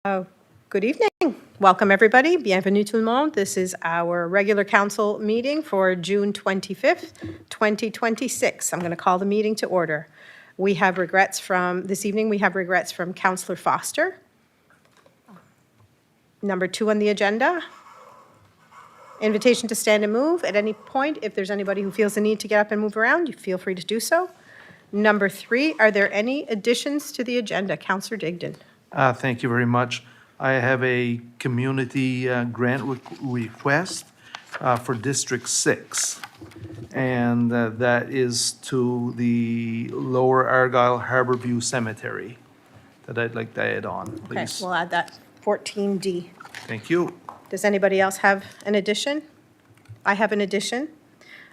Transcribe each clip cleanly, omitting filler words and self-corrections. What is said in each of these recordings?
Oh, good evening. Welcome, everybody. Bienvenue tout le monde. This is our regular council meeting for June 25th, 2026. I'm going to call the meeting to order. We have regrets from, this evening, we have regrets from Councillor Foster. Number 2 on the agenda, invitation to stand and move. At any point, if there's anybody who feels the need to get up and move around, you feel free to do so. Number 3, are there any additions to the agenda? Councillor Digdon. Thank you very much. I have a community grant request for District 6, and that is to the Lower Argyle Harborview Cemetery that I'd like to add on, Okay, please. we'll add that 14D. Thank you. Does anybody else have an addition? I have an addition.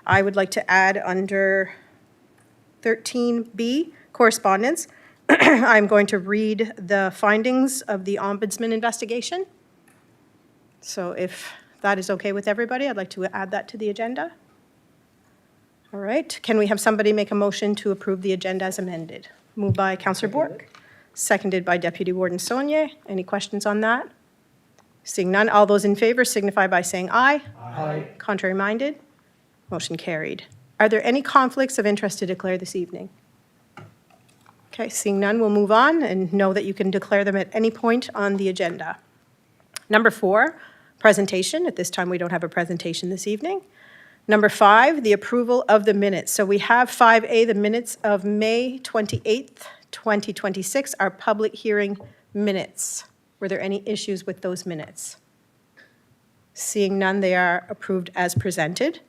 I would like to add under 13B, correspondence. I'm going to read the findings of the Ombudsman investigation. So if that is okay with everybody, I'd like to add that to the agenda. All right, can we have somebody make a motion to approve the agenda as amended? Moved by Councillor Bourque, seconded by Deputy Warden Saulnier. Any questions on that? Seeing none, all those in favor signify by saying aye. Aye. Contrary minded? Motion carried. Are there any conflicts of interest to declare this evening? Okay, seeing none, we'll move on and know that you can declare them at any point on the agenda. Number 4, presentation. At this time, we don't have a presentation this evening. Number 5, the approval of the minutes. So we have 5A, the minutes of May 28th, 2026, our public hearing minutes. Were there any issues with those minutes? Seeing none, they are approved as presented.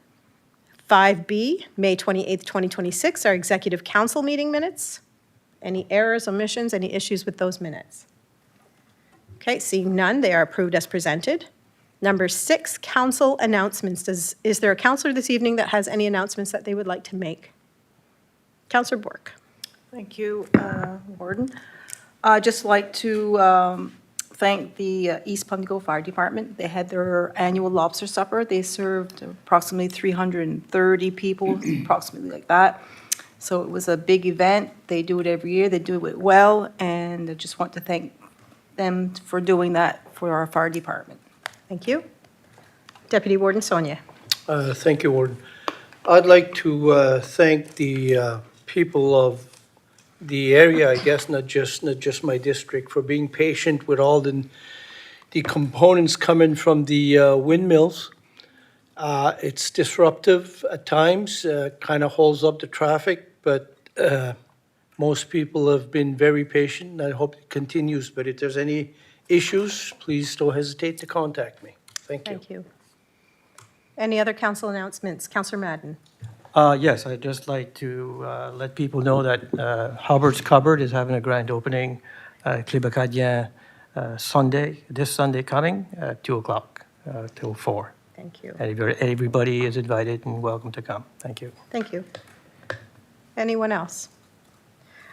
5B, May 28th, 2026, our executive council meeting minutes. Any errors, omissions, any issues with those minutes? Okay, seeing none, they are approved as presented. Number 6, council announcements. Is there a councillor this evening that has any announcements that they would like to make? Councillor Bourque. Thank you, Warden. I'd just like to thank the East Pimlico Fire Department. They had their annual lobster supper. They served approximately 330 people, approximately like that. So it was a big event. They do it every year. They do it well, and I just want to thank them for doing that for our fire department. Thank you. Deputy Warden Saulnier. Thank you, Warden. I'd like to thank the people of the area, I guess, not just my district, for being patient with all the components coming from the windmills. It's disruptive at times, kind of holds up the traffic, but most people have been very patient, and I hope it continues. But if there's any issues, please don't hesitate to contact me. Thank you. Thank you. Any other council announcements? Councillor Madden. Yes, I'd just like to let people know that Hubbard's Cupboard is having a grand opening at Clébacadien this Sunday coming at 2 o'clock till 4. Thank you. Everybody is invited and welcome to come. Thank you. Thank you. Anyone else?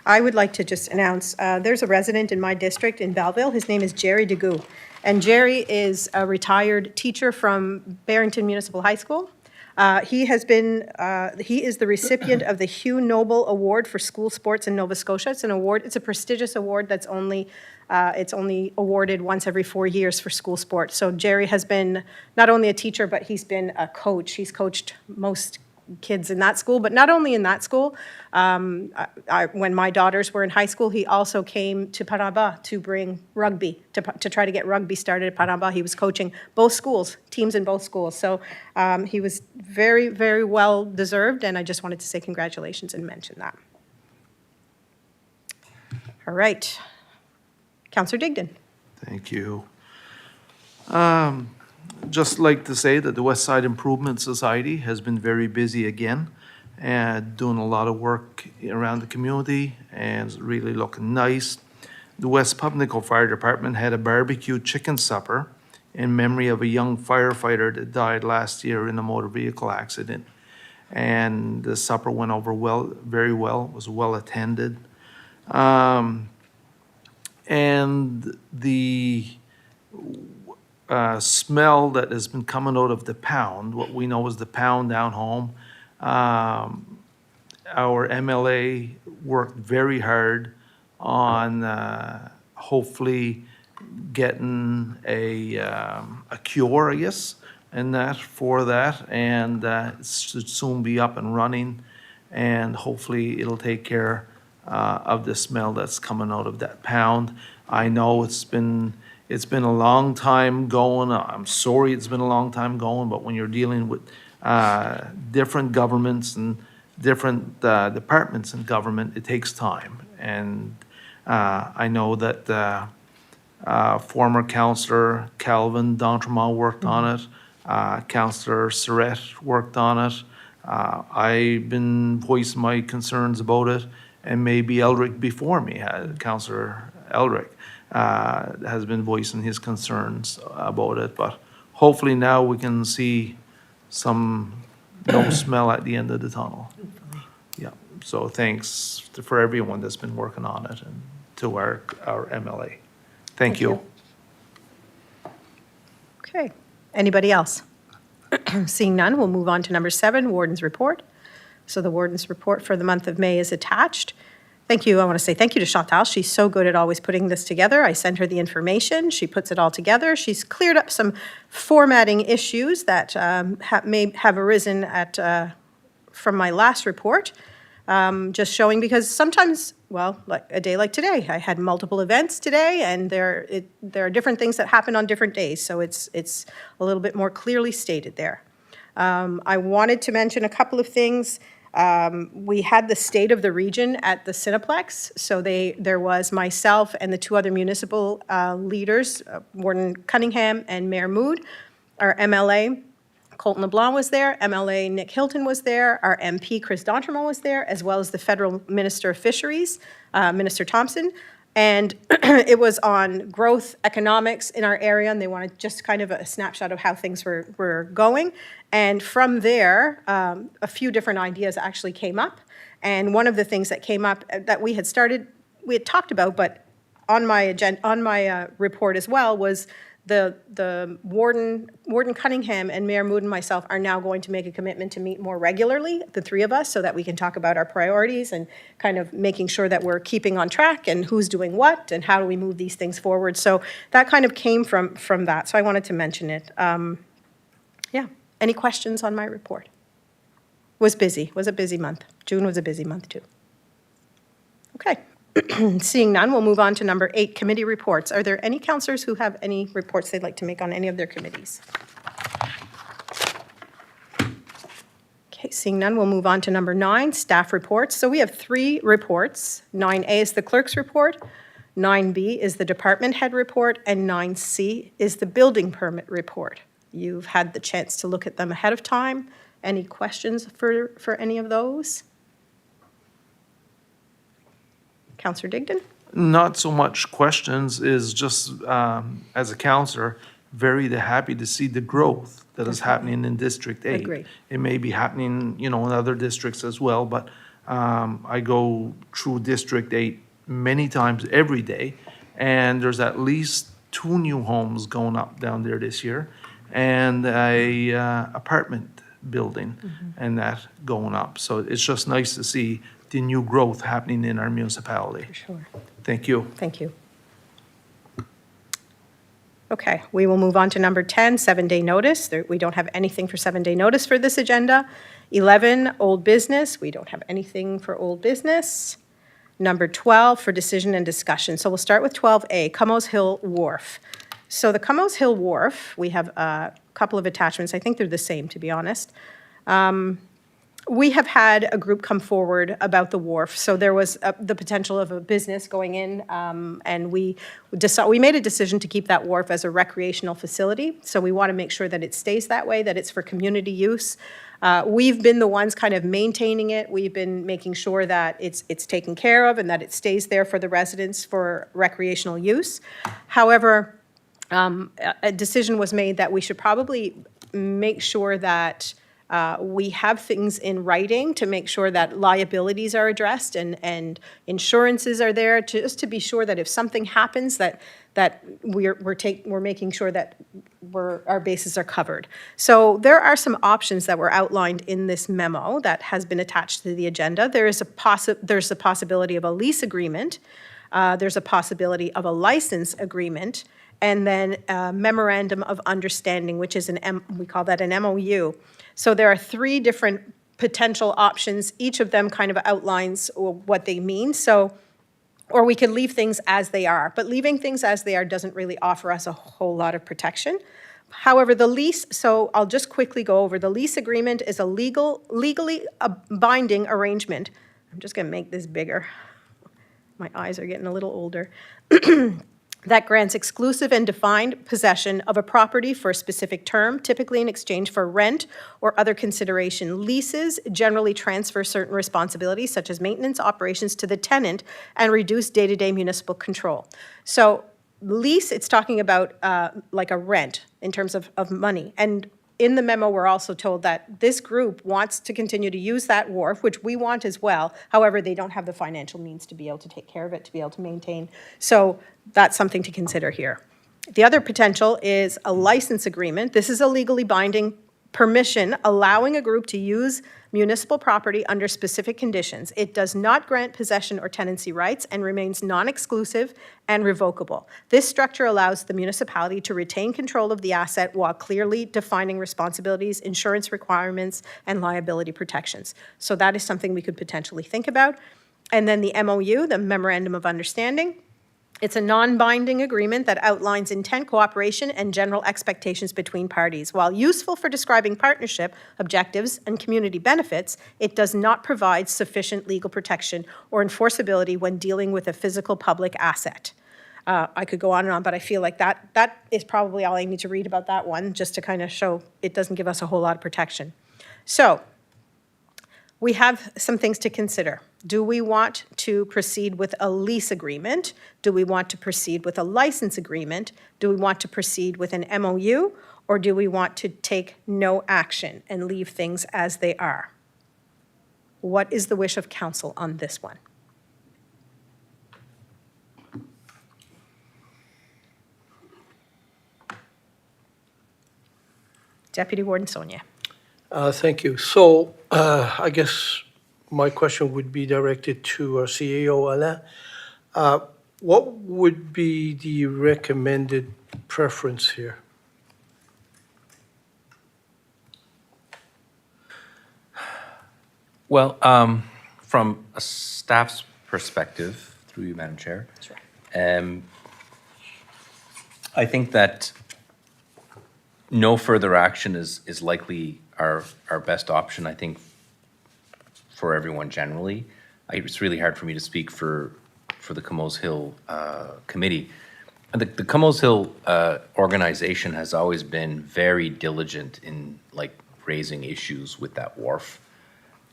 I would like to just announce, there's a resident in my district in Belleville. His name is Jerry DeGoo. And Jerry is a retired teacher from Barrington Municipal High School. He is the recipient of the Hugh Noble Award for School Sports in Nova Scotia. It's an award, it's a prestigious award that's it's only awarded once every 4 years for school sports. So Jerry has been not only a teacher, but he's been a coach. He's coached most kids in that school, but not only in that school. When my daughters were in high school, he also came to Paramba to bring rugby, to try to get rugby started at Paramba. He was coaching both schools, teams in both schools. So he was very, very well deserved, and I just wanted to say congratulations and mention that. All right. Councillor Digdon. Thank you. Just like to say that the West Side Improvement Society has been very busy again and doing a lot of work around the community, and it's really looking nice. The West Pimlico Fire Department had a barbecue chicken supper in memory of a young firefighter that died last year in a motor vehicle accident. And the supper went over well, very well, was well attended. And the smell that has been coming out of the pound, what we know is the pound down home. Our MLA worked very hard on hopefully getting a cure, I guess, and that, for that, and it should soon be up and running, and hopefully it'll take care of the smell that's coming out of that pound. I know it's been a long time going. I'm sorry it's been a long time going, but when you're dealing with different governments and different departments in government, it takes time. And I know that former Councillor Calvin D'Entremont worked on it. Councillor Surratt worked on it. I've been voicing my concerns about it, and maybe Eldrick before me, Councillor Eldrick, has been voicing his concerns about it. But hopefully now we can see no smell at the end of the tunnel. Yeah, so thanks for everyone that's been working on it, and to our MLA. Thank you. Okay. Anybody else? Seeing none, we'll move on to number 7, Warden's Report. So the Warden's Report for the month of May is attached. Thank you. I want to say thank you to Chantal. She's so good at always putting this together. I send her the information. She puts it all together. She's cleared up some formatting issues that may have arisen from my last report. Just showing, because sometimes, well, like a day like today, I had multiple events today, and there are different things that happen on different days, so it's a little bit more clearly stated there. I wanted to mention a couple of things. We had the State of the Region at the Cineplex, so there was myself and the 2 other municipal leaders, Warden Cunningham and Mayor Mood. Our MLA, Colton LeBlanc, was there, MLA Nick Hilton was there, our MP Chris D'Entremont was there, as well as the Federal Minister of Fisheries, Minister Thompson. And it was on growth economics in our area, and they wanted just kind of a snapshot of how things were going. And from there, a few different ideas actually came up. And one of the things that came up that we had talked about, but on my report as well, was the Warden Cunningham and Mayor Mood and myself are now going to make a commitment to meet more regularly, the 3 of us, so that we can talk about our priorities and kind of making sure that we're keeping on track and who's doing what and how do we move these things forward. So that kind of came from that, so I wanted to mention it. Yeah, any questions on my report? Was a busy month. June was a busy month too. Okay. Seeing none, we'll move on to number 8, committee reports. Are there any councillors who have any reports they'd like to make on any of their committees? Okay, seeing none, we'll move on to number 9, staff reports. So we have 3 reports. 9A is the clerk's report, 9B is the department head report, and 9C is the building permit report. You've had the chance to look at them ahead of time. Any questions for any of those? Councillor Digdon? Not so much questions, is just, as a councillor, very happy to see the growth that is happening in District 8. Agree. It may be happening, in other districts as well, but I go through District 8 many times every day, and there's at least 2 new homes going up down there this year, and a apartment building and that going up. So it's just nice to see the new growth happening in our municipality. For sure. Thank you. Thank you. Okay, we will move on to number 10, 7-day notice. We don't have anything for 7-day notice for this agenda. 11, old business. We don't have anything for old business. Number 12, for decision and discussion. So we'll start with 12A, Cummos Hill Wharf. So the Cummos Hill Wharf, we have a couple of attachments. I think they're the same, to be honest. We have had a group come forward about the wharf. So there was the potential of a business going in, and we made a decision to keep that wharf as a recreational facility. So we want to make sure that it stays that way, that it's for community use. We've been the ones kind of maintaining it. We've been making sure that it's taken care of and that it stays there for the residents for recreational use. However, a decision was made that we should probably make sure that we have things in writing to make sure that liabilities are addressed and insurances are there, just to be sure that if something happens that we're making sure that our bases are covered. So there are some options that were outlined in this memo that has been attached to the agenda. There's the possibility of a lease agreement. There's a possibility of a license agreement, and then a memorandum of understanding, which is we call that an MOU. So there are 3 different potential options. Each of them kind of outlines what they mean. So, or we could leave things as they are, but leaving things as they are doesn't really offer us a whole lot of protection. However, the lease, so I'll just quickly go over. The lease agreement is a legally binding arrangement. I'm just going to make this bigger. My eyes are getting a little older. That grants exclusive and defined possession of a property for a specific term, typically in exchange for rent or other consideration. Leases generally transfer certain responsibilities, such as maintenance operations, to the tenant and reduce day-to-day municipal control. So lease, it's talking about like a rent in terms of money. And in the memo, we're also told that this group wants to continue to use that wharf, which we want as well. However, they don't have the financial means to be able to take care of it, to be able to maintain. So that's something to consider here. The other potential is a license agreement. This is a legally binding permission allowing a group to use municipal property under specific conditions. It does not grant possession or tenancy rights and remains non-exclusive and revocable. This structure allows the municipality to retain control of the asset while clearly defining responsibilities, insurance requirements, and liability protections. So that is something we could potentially think about. And then the MOU, the Memorandum of Understanding. It's a non-binding agreement that outlines intent, cooperation, and general expectations between parties. While useful for describing partnership, objectives, and community benefits, it does not provide sufficient legal protection or enforceability when dealing with a physical public asset. I could go on and on, but I feel like that is probably all I need to read about that one, just to kind of show it doesn't give us a whole lot of protection. So we have some things to consider. Do we want to proceed with a lease agreement? Do we want to proceed with a license agreement? Do we want to proceed with an MOU? Or do we want to take no action and leave things as they are? What is the wish of council on this one? Deputy Warden Sonia. Thank you. So I guess my question would be directed to our CEO, Alain. What would be the recommended preference here? Well, from a staff's perspective, through you, Madam Chair, I think that no further action is likely our best option, I think, for everyone generally. It's really hard for me to speak for the Comoes Hill Committee. The Comoes Hill organization has always been very diligent in raising issues with that wharf.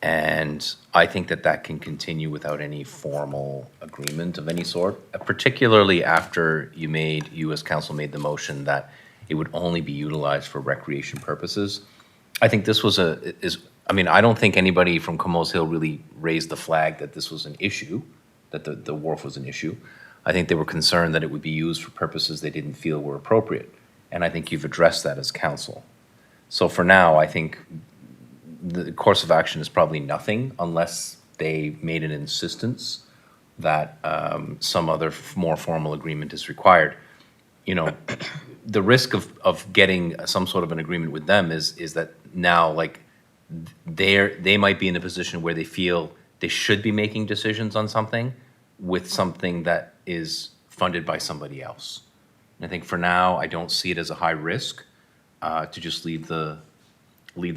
And I think that can continue without any formal agreement of any sort, particularly after you as council made the motion that it would only be utilized for recreation purposes. I think this was I don't think anybody from Comoes Hill really raised the flag that this was an issue, that the wharf was an issue. I think they were concerned that it would be used for purposes they didn't feel were appropriate. And I think you've addressed that as council. So for now, I think the course of action is probably nothing unless they made an insistence that some other more formal agreement is required. The risk of getting some sort of an agreement with them is that now they might be in a position where they feel they should be making decisions on something with something that is funded by somebody else. And I think for now, I don't see it as a high risk to just leave the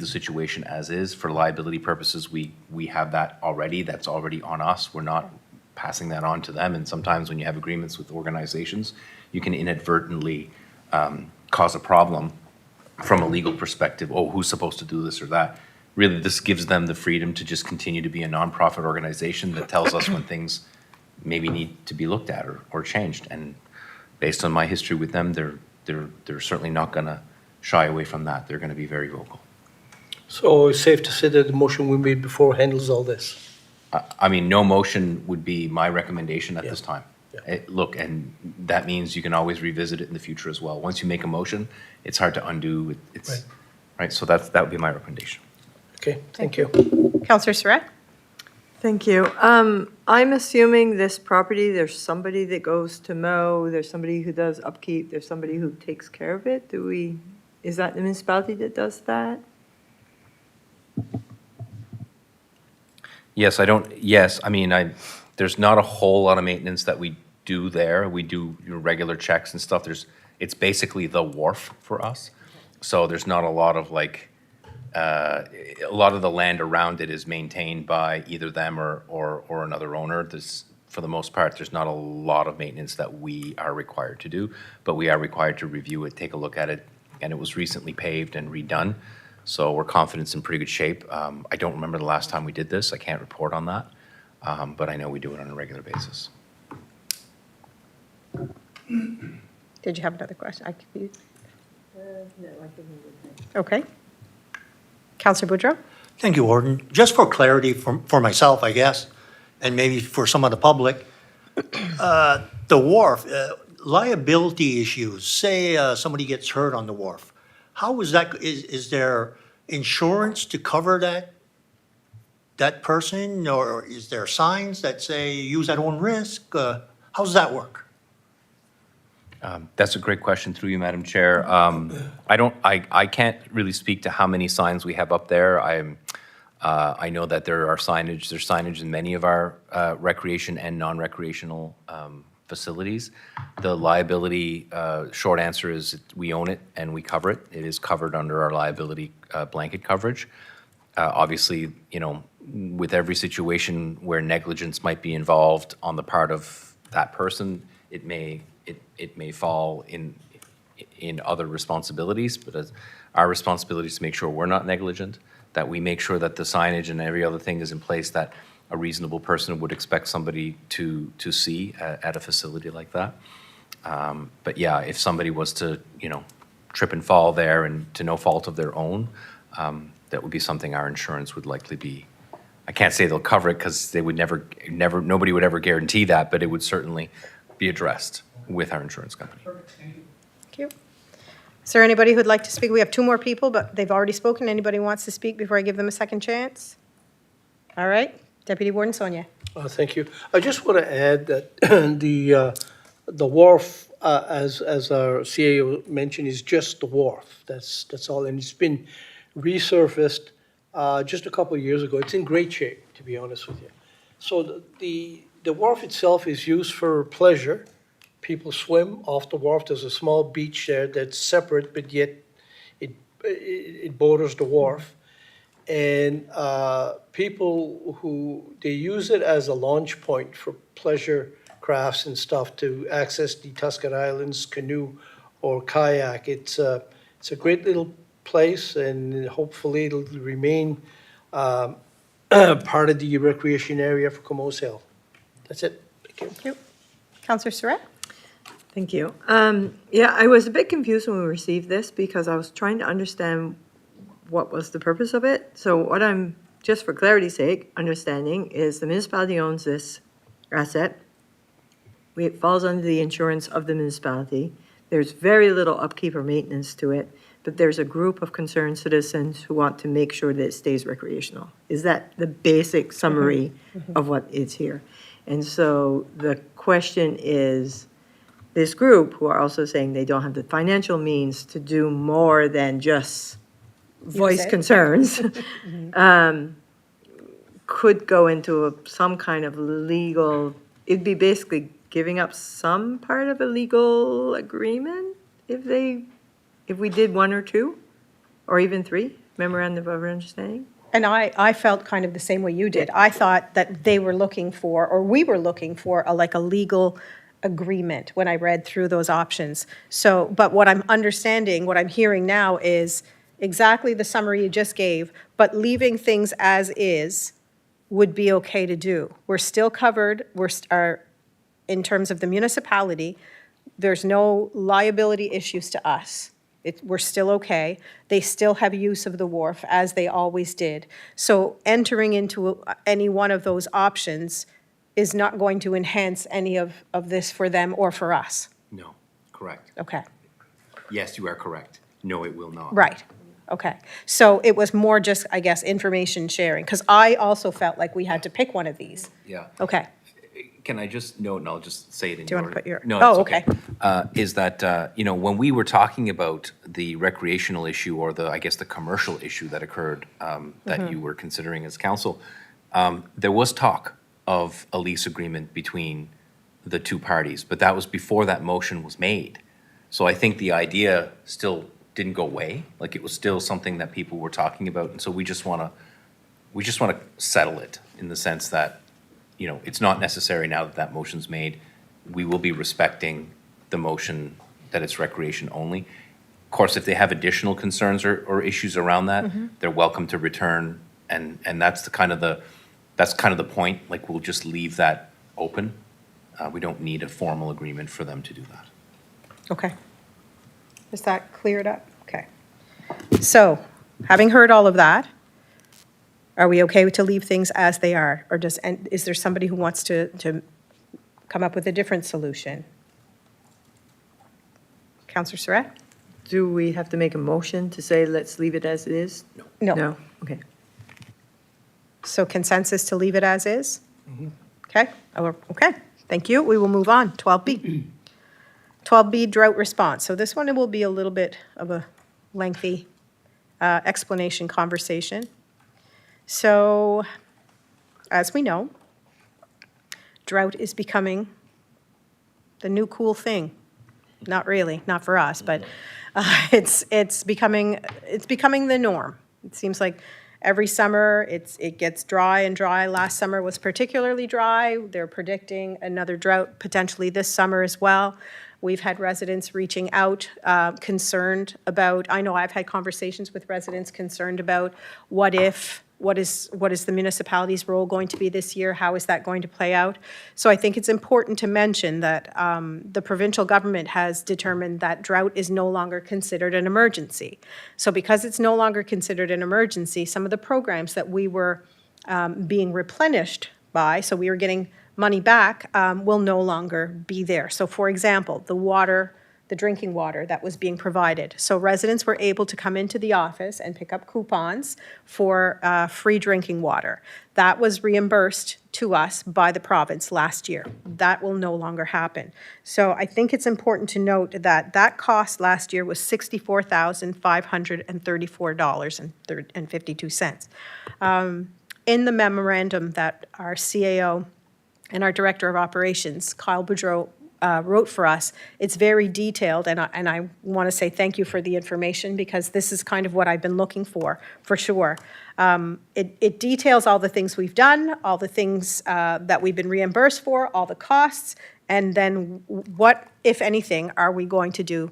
situation as is. For liability purposes, we have that already. That's already on us. We're not passing that on to them. And sometimes when you have agreements with organizations, you can inadvertently cause a problem from a legal perspective. Oh, who's supposed to do this or that? Really, this gives them the freedom to just continue to be a nonprofit organization that tells us when things maybe need to be looked at or changed. And based on my history with them, they're certainly not going to shy away from that. They're going to be very vocal. So it's safe to say that the motion we made before handles all this? No motion would be my recommendation at this time. Yeah. Look, and that means you can always revisit it in the future as well. Once you make a motion, it's hard to undo. Right? So that would be my recommendation. Okay, thank you. Councillor Surratt? Thank you. I'm assuming this property, there's somebody that goes to mow, there's somebody who does upkeep, there's somebody who takes care of it. Is that the municipality that does that? Yes, there's not a whole lot of maintenance that we do there. We do regular checks and stuff. It's basically the wharf for us. So there's not a lot of a lot of the land around it is maintained by either them or another owner. For the most part, there's not a lot of maintenance that we are required to do, but we are required to review it, take a look at it, and it was recently paved and redone. So we're confident it's in pretty good shape. I don't remember the last time we did this. I can't report on that, but I know we do it on a regular basis. Did you have another question? Okay. Councillor Boudreau? Thank you, Warden. Just for clarity for myself, I guess, and maybe for some of the public, the wharf, liability issues, say somebody gets hurt on the wharf, how is that, is there insurance to cover that person, or is there signs that say use at own risk? How does that work? That's a great question through you, Madam Chair. I can't really speak to how many signs we have up there. I know that there's signage in many of our recreation and non-recreational facilities. The liability, short answer is we own it and we cover it. It is covered under our liability blanket coverage. Obviously, with every situation where negligence might be involved on the part of that person, it may fall in other responsibilities, but our responsibility is to make sure we're not negligent, that we make sure that the signage and every other thing is in place that a reasonable person would expect somebody to see at a facility like that. But yeah, if somebody was to, trip and fall there and to no fault of their own, that would be something our insurance would likely be. I can't say they'll cover it because they would nobody would ever guarantee that, but it would certainly be addressed with our insurance company. Thank you. Is there anybody who'd like to speak? We have two more people, but they've already spoken. Anybody wants to speak before I give them a second chance? All right. Deputy Warden Sonia. Thank you. I just want to add that the wharf, as our CAO mentioned, is just the wharf. That's all, and it's been resurfaced just a couple of years ago. It's in great shape, to be honest with you. So the wharf itself is used for pleasure. People swim off the wharf. There's a small beach there that's separate, but yet it borders the wharf. And people they use it as a launch point for pleasure crafts and stuff to access the Tuscan Islands, canoe or kayak. It's a great little place, and hopefully it'll remain part of the recreation area for Como's Hill. That's it. Thank you. Thank you. Councillor Surratt? Thank you. Yeah, I was a bit confused when we received this because I was trying to understand what was the purpose of it. So what I'm, just for clarity's sake, understanding is the municipality owns this asset. It falls under the insurance of the municipality. There's very little upkeep or maintenance to it, but there's a group of concerned citizens who want to make sure that it stays recreational. Is that the basic summary of what is here? And so the question is, this group, who are also saying they don't have the financial means to do more than just voice it. concerns, could go into some kind of legal, it'd be basically giving up some part of a legal agreement if we did one or two, or even three, memorandum of understanding? And I felt kind of the same way you did. I thought that they were looking for, or we were looking for, a legal agreement when I read through those options. So, but what I'm understanding, what I'm hearing now is exactly the summary you just gave, but leaving things as is would be okay to do. We're still covered, in terms of the municipality, there's no liability issues to us. We're still okay. They still have use of the wharf, as they always did. So entering into any one of those options is not going to enhance any of this for them or for us. No, correct. Okay, Yes, you are correct. No, it will not. right. Okay, so it was more just, I guess, information sharing, because I also felt like we had to pick one of these. Yeah. Okay, Can I just note, and I'll just say it in Do you your... wanna put your- No, Oh, it's okay. Is that, you know, when we were talking about the recreational issue or the, I guess, the commercial issue that occurred, that you were considering as council, there was talk of a lease agreement between the two parties, but that was before that motion was made. So I think the idea still didn't go away, like it was still something that people were talking about, and so we just want to settle it in the sense that, you know, it's not necessary now that that motion's made. We will be respecting the motion that it's recreation only. Of course, if they have additional concerns or issues around that, they're welcome to return, and that's kind of the point, like, we'll just leave that open. We don't need a formal agreement for them to do that. okay. Is that cleared up? Okay. So, having heard all of that, are we okay to leave things as they are? Or and is there somebody who wants to come up with a different solution? Counselor Surratt? Do we have to make a motion to say, let's leave it as it is? No. No, okay. So consensus to leave it as is? Okay, okay, thank you. We will move on. 12B. 12B, drought response. So this one will be a little bit of a lengthy explanation conversation. So, as we know, drought is becoming the new cool thing. Not really, not for us, but it's becoming the norm. It seems like every summer it gets dry and dry. Last summer was particularly dry. They're predicting another drought potentially this summer as well. We've had residents reaching out, concerned about, I know I've had conversations with residents concerned about what is the municipality's role going to be this year? How is that going to play out? So I think it's important to mention that the provincial government has determined that drought is no longer considered an emergency. So because it's no longer considered an emergency, some of the programs that we were being replenished by, so we were getting money back, will no longer be there. So for example, the drinking water that was being provided. So residents were able to come into the office and pick up coupons for free drinking water. That was reimbursed to us by the province last year. That will no longer happen. So I think it's important to note that that cost last year was $64,534.52. In the memorandum that our CAO and our Director of Operations, Kyle Boudreau, wrote for us, it's very detailed, and I want to say thank you for the information, because this is kind of what I've been looking for sure. It details all the things we've done, all the things that we've been reimbursed for, all the costs, and then what, if anything, are we going to do?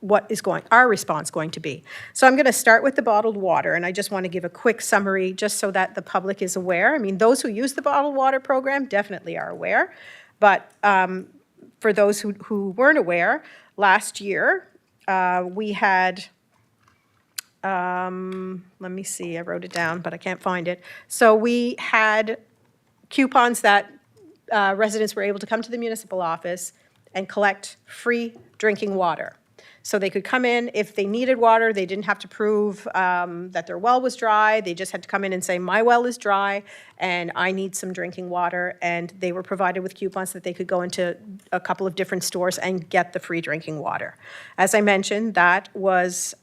What is our response going to be? So I'm going to start with the bottled water, and I just want to give a quick summary just so that the public is aware. I mean, those who use the bottled water program definitely are aware, but for those who weren't aware, last year we had, let me see, I wrote it down, but I can't find it. So we had coupons that residents were able to come to the municipal office and collect free drinking water. So they could come in, if they needed water, they didn't have to prove that their well was dry. They just had to come in and say, my well is dry and I need some drinking water. And they were provided with coupons that they could go into a couple of different stores and get the free drinking water. As I mentioned, that was,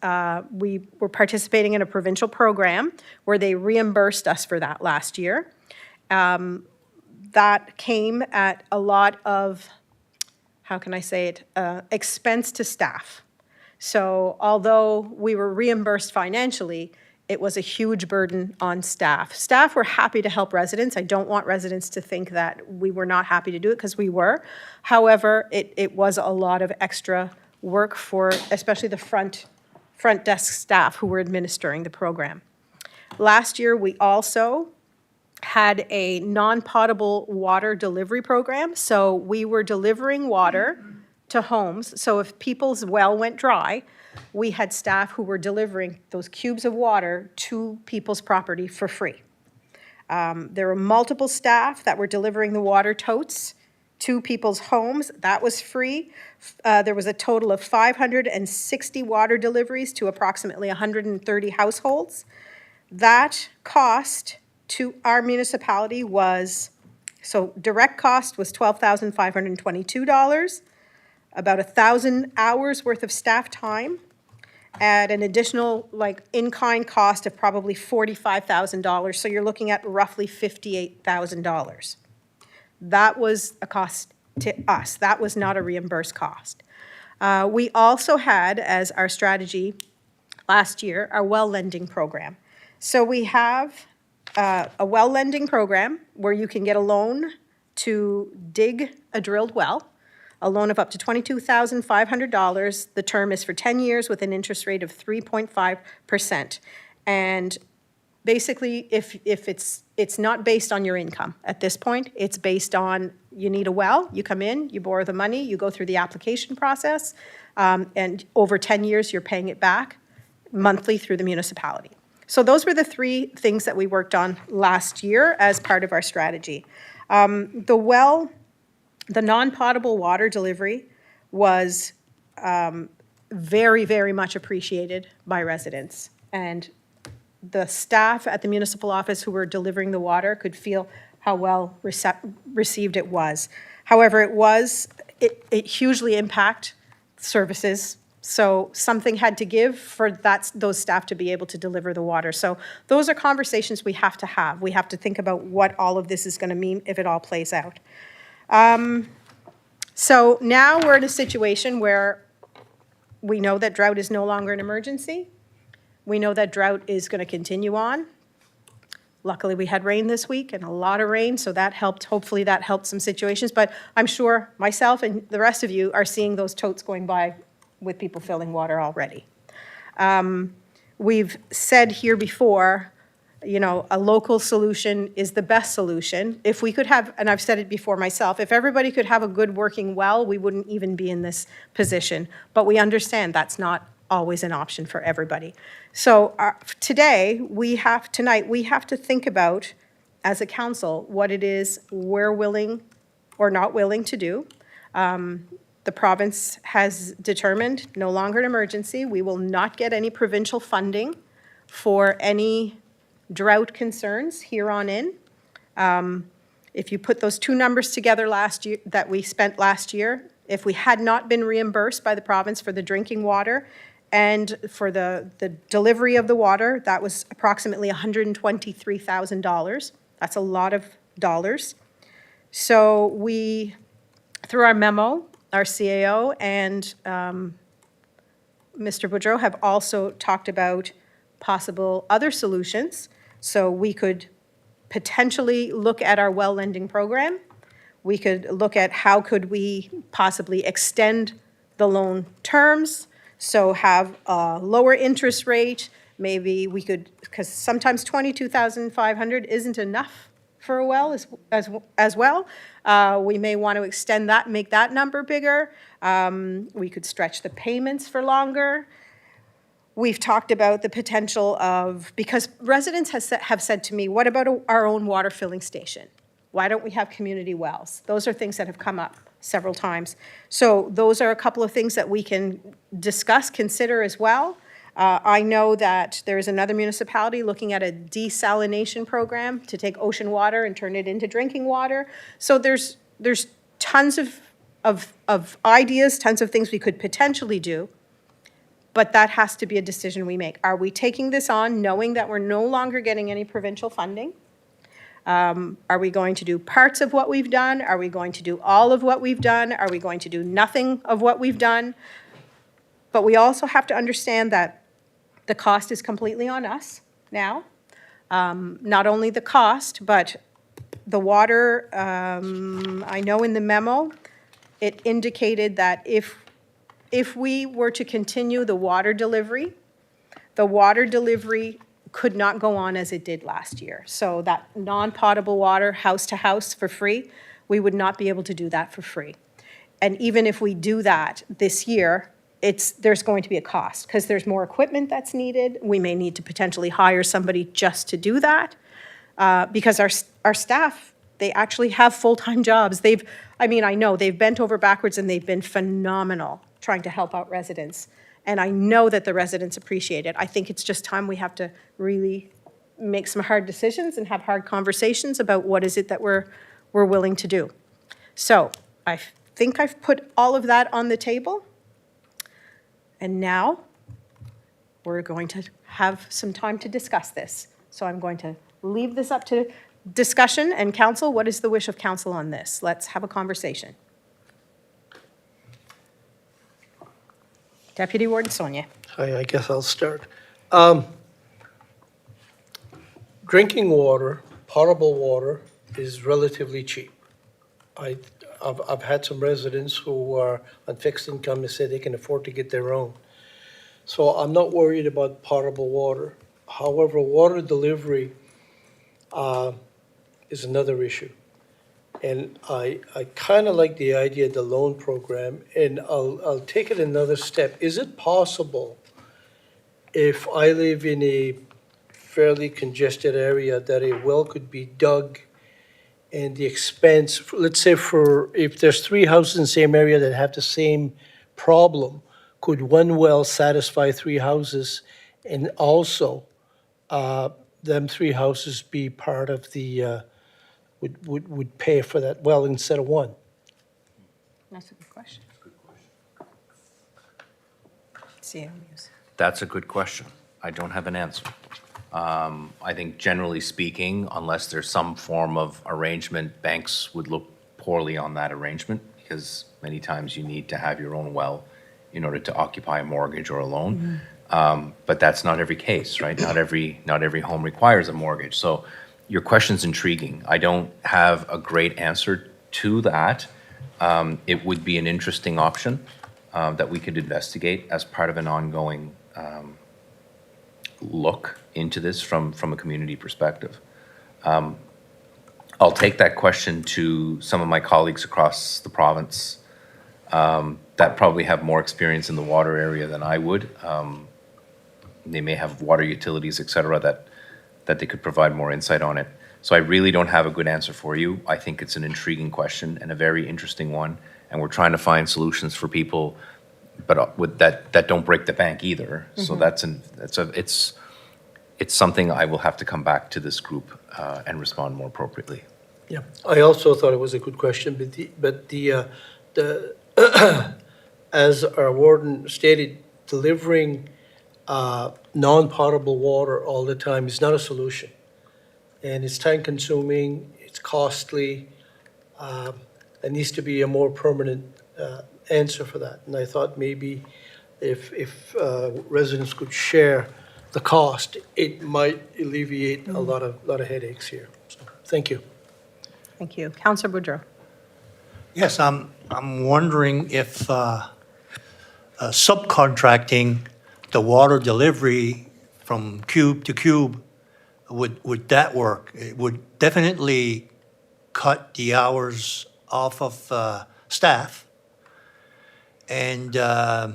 we were participating in a provincial program where they reimbursed us for that last year. That came at a lot of, how can I say it, expense to staff. So although we were reimbursed financially, it was a huge burden on staff. Staff were happy to help residents. I don't want residents to think that we were not happy to do it, because we were. However, it was a lot of extra work for especially the front desk staff who were administering the program. Last year, we also had a non-potable water delivery program. So we were delivering water to homes. So if people's well went dry, we had staff who were delivering those cubes of water to people's property for free. There were multiple staff that were delivering the water totes to people's homes. That was free. There was a total of 560 water deliveries to approximately 130 households. That cost to our municipality was, so direct cost was $12,522, about 1,000 hours worth of staff time, at an additional, like, in-kind cost of probably $45,000. So you're looking at roughly $58,000. That was a cost to us. That was not a reimbursed cost. We also had, as our strategy last year, our well lending program. So we have a well lending program where you can get a loan to dig a drilled well, a loan of up to $22,500. The term is for 10 years with an interest rate of 3.5%. And basically, if it's not based on your income at this point, it's based on, you need a well, you come in, you borrow the money, you go through the application process, and over 10 years, you're paying it back monthly through the municipality. So those were the three things that we worked on last year as part of our strategy. The non-potable water delivery was very, very much appreciated by residents. And the staff at the municipal office who were delivering the water could feel how well received it was. However, it hugely impacted services. So something had to give for those staff to be able to deliver the water. So those are conversations we have to have. We have to think about what all of this is going to mean if it all plays out. So now we're in a situation where we know that drought is no longer an emergency. We know that drought is going to continue on. Luckily, we had rain this week and a lot of rain, so that helped. Hopefully that helped some situations. But I'm sure myself and the rest of you are seeing those totes going by with people filling water already. We've said here before, you know, a local solution is the best solution. If we could have, and I've said it before myself, if everybody could have a good working well, we wouldn't even be in this position. But we understand that's not always an option for everybody. So tonight, we have to think about, as a council, what it is we're willing or not willing to do. The province has determined no longer an emergency. We will not get any provincial funding for any drought concerns here on in. If you put those two numbers together last year, that we spent last year, if we had not been reimbursed by the province for the drinking water and for the delivery of the water, that was approximately $123,000. That's a lot of dollars. So we, through our memo, our CAO and Mr. Boudreau have also talked about possible other solutions. So we could potentially look at our well lending program. We could look at how could we possibly extend the loan terms, so have a lower interest rate. Maybe we could, because sometimes $22,500 isn't enough for a well as well. We may want to extend that, make that number bigger. We could stretch the payments for longer. We've talked about the potential of, because residents have said to me, what about our own water filling station? Why don't we have community wells? Those are things that have come up several times. So those are a couple of things that we can discuss, consider as well. I know that there is another municipality looking at a desalination program to take ocean water and turn it into drinking water. So there's tons of ideas, tons of things we could potentially do, but that has to be a decision we make. Are we taking this on knowing that we're no longer getting any provincial funding? Are we going to do parts of what we've done? Are we going to do all of what we've done? Are we going to do nothing of what we've done? But we also have to understand that the cost is completely on us now. Not only the cost, but the water, I know in the memo, it indicated that if we were to continue the water delivery could not go on as it did last year. So that non-potable water, house to house for free, we would not be able to do that for free. And even if we do that this year, there's going to be a cost because there's more equipment that's needed. We may need to potentially hire somebody just to do that because our staff, They actually have full-time jobs. I know, they've bent over backwards and they've been phenomenal trying to help out residents. And I know that the residents appreciate it. I think it's just time we have to really make some hard decisions and have hard conversations about what is it that we're willing to do. So I think I've put all of that on the table. And now we're going to have some time to discuss this. So I'm going to leave this up to discussion and council. What is the wish of council on this? Let's have a conversation. Deputy Warden Sonia. Hi, I guess I'll start. Drinking water, potable water, is relatively cheap. I've had some residents who are on fixed income and say they can afford to get their own. So I'm not worried about potable water. However, water delivery is another issue. And I kind of like the idea of the loan program, and I'll take it another step. Is it possible, if I live in a fairly congested area, that a well could be dug and the expense, let's say if there's 3 houses in the same area that have the same problem, could one well satisfy 3 houses, and also them 3 houses be part of the, would pay for that well instead of one? That's a good question. CMUs. That's a good question. I don't have an answer. I think generally speaking, unless there's some form of arrangement, banks would look poorly on that arrangement, because many times you need to have your own well in order to occupy a mortgage or a loan. But that's not every case, right? Not every home requires a mortgage. So your question's intriguing. I don't have a great answer to that. It would be an interesting option that we could investigate as part of an ongoing look into this from a community perspective. I'll take that question to some of my colleagues across the province that probably have more experience in the water area than I would. They may have water utilities, et cetera, that they could provide more insight on it. So I really don't have a good answer for you. I think it's an intriguing question and a very interesting one, and we're trying to find solutions for people, but with that don't break the bank either. So it's something I will have to come back to this group and respond more appropriately. Yeah, I also thought it was a good question, but as our warden stated, delivering non-potable water all the time is not a solution. And it's time-consuming, it's costly. There needs to be a more permanent answer for that. And I thought maybe if residents could share the cost, it might alleviate a lot of headaches here. So, thank you. Thank you. Councillor Boudreau. Yes, I'm wondering if subcontracting the water delivery from cube to cube, would that work? It would definitely cut the hours off of staff. And I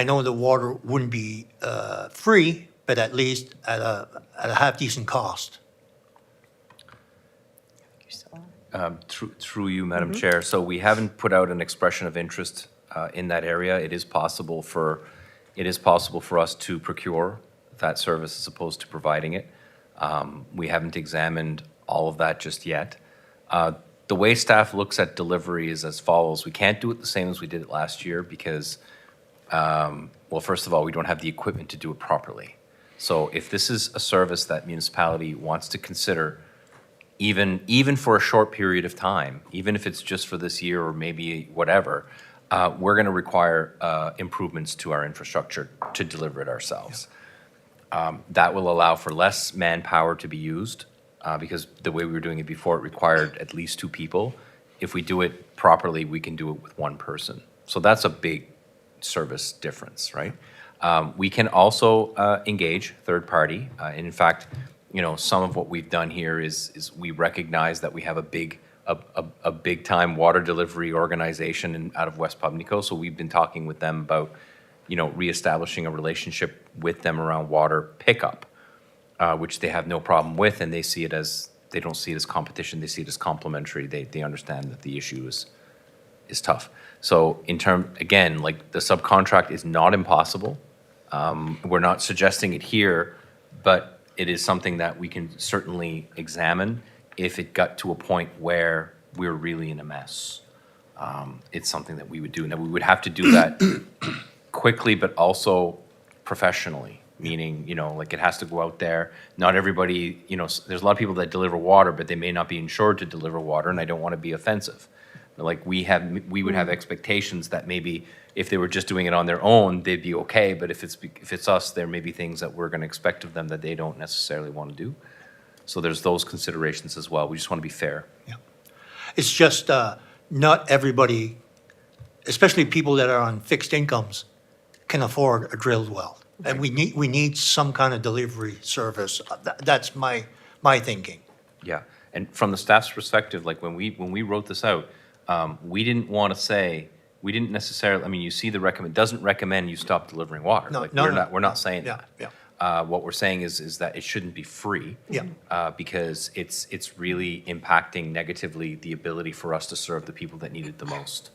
know the water wouldn't be free, but at least at a half-decent cost. Through you, Madam Chair. So we haven't put out an expression of interest in that area. It is possible for us to procure that service as opposed to providing it. We haven't examined all of that just yet. The way staff looks at delivery is as follows. We can't do it the same as we did it last year because, well, first of all, we don't have the equipment to do it properly. So if this is a service that municipality wants to consider, even for a short period of time, even if it's just for this year or maybe whatever, we're going to require improvements to our infrastructure to deliver it ourselves. That will allow for less manpower to be used because the way we were doing it before, it required at least 2 people. If we do it properly, we can do it with 1 person. So that's a big service difference, right? We can also engage third party. And in fact, you know, some of what we've done here is we recognize that we have a big time water delivery organization out of West Pubnico. So we've been talking with them about, you know, reestablishing a relationship with them around water pickup, which they have no problem with, and they see it as they don't see it as competition, they see it as complementary. They understand that the issue is tough. So again, like the subcontract is not impossible. We're not suggesting it here, but it is something that we can certainly examine if it got to a point where we're really in a mess. It's something that we would do. Now, we would have to do that quickly, but also professionally, meaning, like it has to go out there. Not everybody, there's a lot of people that deliver water, but they may not be insured to deliver water, and I don't want to be offensive. Like we would have expectations that maybe if they were just doing it on their own, they'd be okay, but if it's us, there may be things that we're going to expect of them that they don't necessarily want to do. So there's those considerations as well. We just want to be fair. It's just not everybody, especially people that are on fixed incomes, can afford a drilled well. And we need some kind of delivery service. That's my thinking. Yeah, and from the staff's perspective, like when we wrote this out, we didn't want to say, we didn't necessarily, I mean, you see doesn't recommend you stop delivering water. No, Like, no. We're not saying Yeah, that. What we're saying is that it shouldn't be free. Yeah. Because it's really impacting negatively the ability for us to serve the people that need it the most.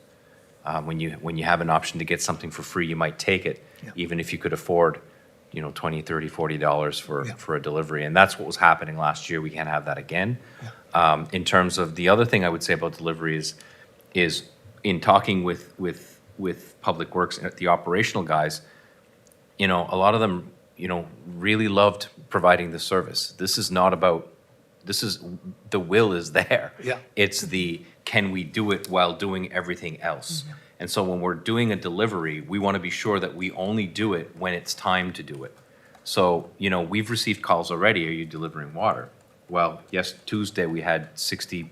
When you have an option to get something for free, you might take it, Yeah. even if you could afford, $20, $30, $40 Yeah. for a delivery. And that's what was happening last year. We can't have that again. In terms of the other thing I would say about delivery is in talking with Public Works, the operational guys, a lot of them, really loved providing the service. This is not about, the will is there. Yeah. It's can we do it while doing everything else? And so when we're doing a delivery, we want to be sure that we only do it when it's time to do it. So, we've received calls already, are you delivering water? Well, yes, Tuesday we had 60,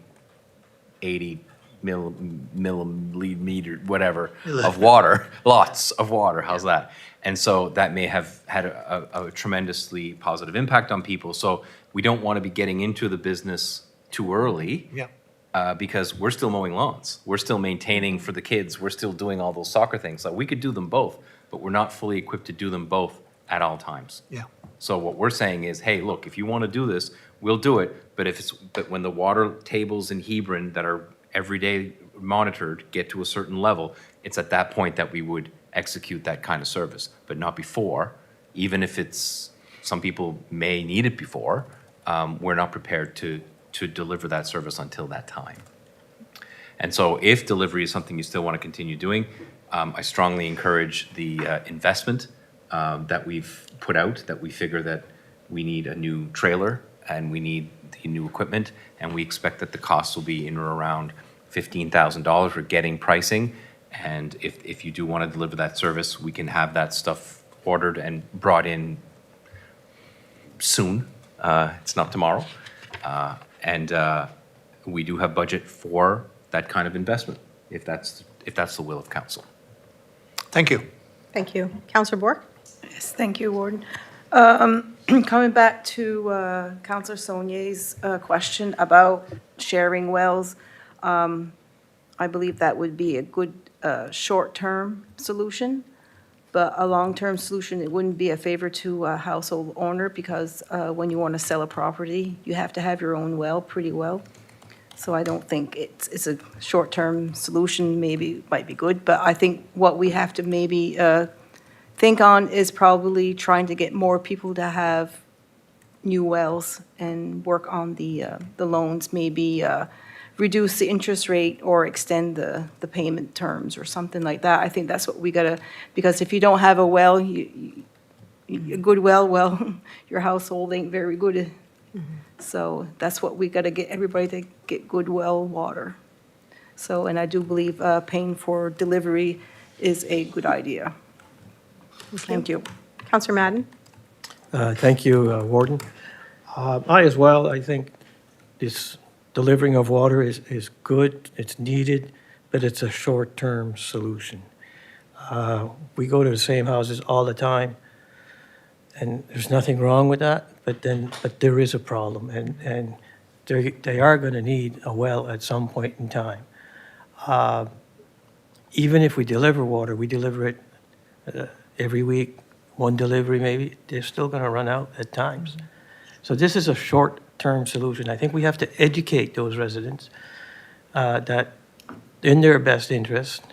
80 millimeter, whatever, of water, lots of water, how's that? And so that may have had a tremendously positive impact on people. So we don't want to be getting into the business too early. Yeah. Because we're still mowing lawns. We're still maintaining for the kids. We're still doing all those soccer things. So we could do them both, but we're not fully equipped to do them both at all times. Yeah. So what we're saying is, hey, look, if you want to do this, we'll do it. But when the water tables in Hebron that are every day monitored get to a certain level, it's at that point that we would execute that kind of service, but not before. Even if some people may need it before, we're not prepared to deliver that service until that time. And so if delivery is something you still want to continue doing, I strongly encourage the investment that we've put out, that we figure that we need a new trailer and we need the new equipment, and we expect that the costs will be in or around $15,000. We're getting pricing, and if you do want to deliver that service, we can have that stuff ordered and brought in soon. It's not tomorrow. And we do have budget for that kind of investment, if that's the will of council. Thank you. Thank you. Councillor Bork? Yes, thank you, Warden. Coming back to Councillor Saulnier's question about sharing wells, I believe that would be a good short-term solution, but a long-term solution, it wouldn't be a favor to a household owner, because when you want to sell a property, you have to have your own well pretty well. So I don't think it's a short-term solution, maybe might be good, but I think what we have to maybe think on is probably trying to get more people to have new wells and work on the loans, maybe reduce the interest rate or extend the payment terms or something like that. I think that's what we gotta, because if you don't have a well, a good well, your household ain't very good. So that's what we gotta get everybody to get good well water. So, and I do believe paying for delivery is a good idea. Thank you. Councillor Madden? Thank you, Warden. I as well, I think this delivering of water is good, it's needed, but it's a short-term solution. We go to the same houses all the time, and there's nothing wrong with that, but there is a problem, and they are going to need a well at some point in time. Even if we deliver water, we deliver it every week, one delivery maybe, they're still going to run out at times. So this is a short-term solution. I think we have to educate those residents that in their best interest,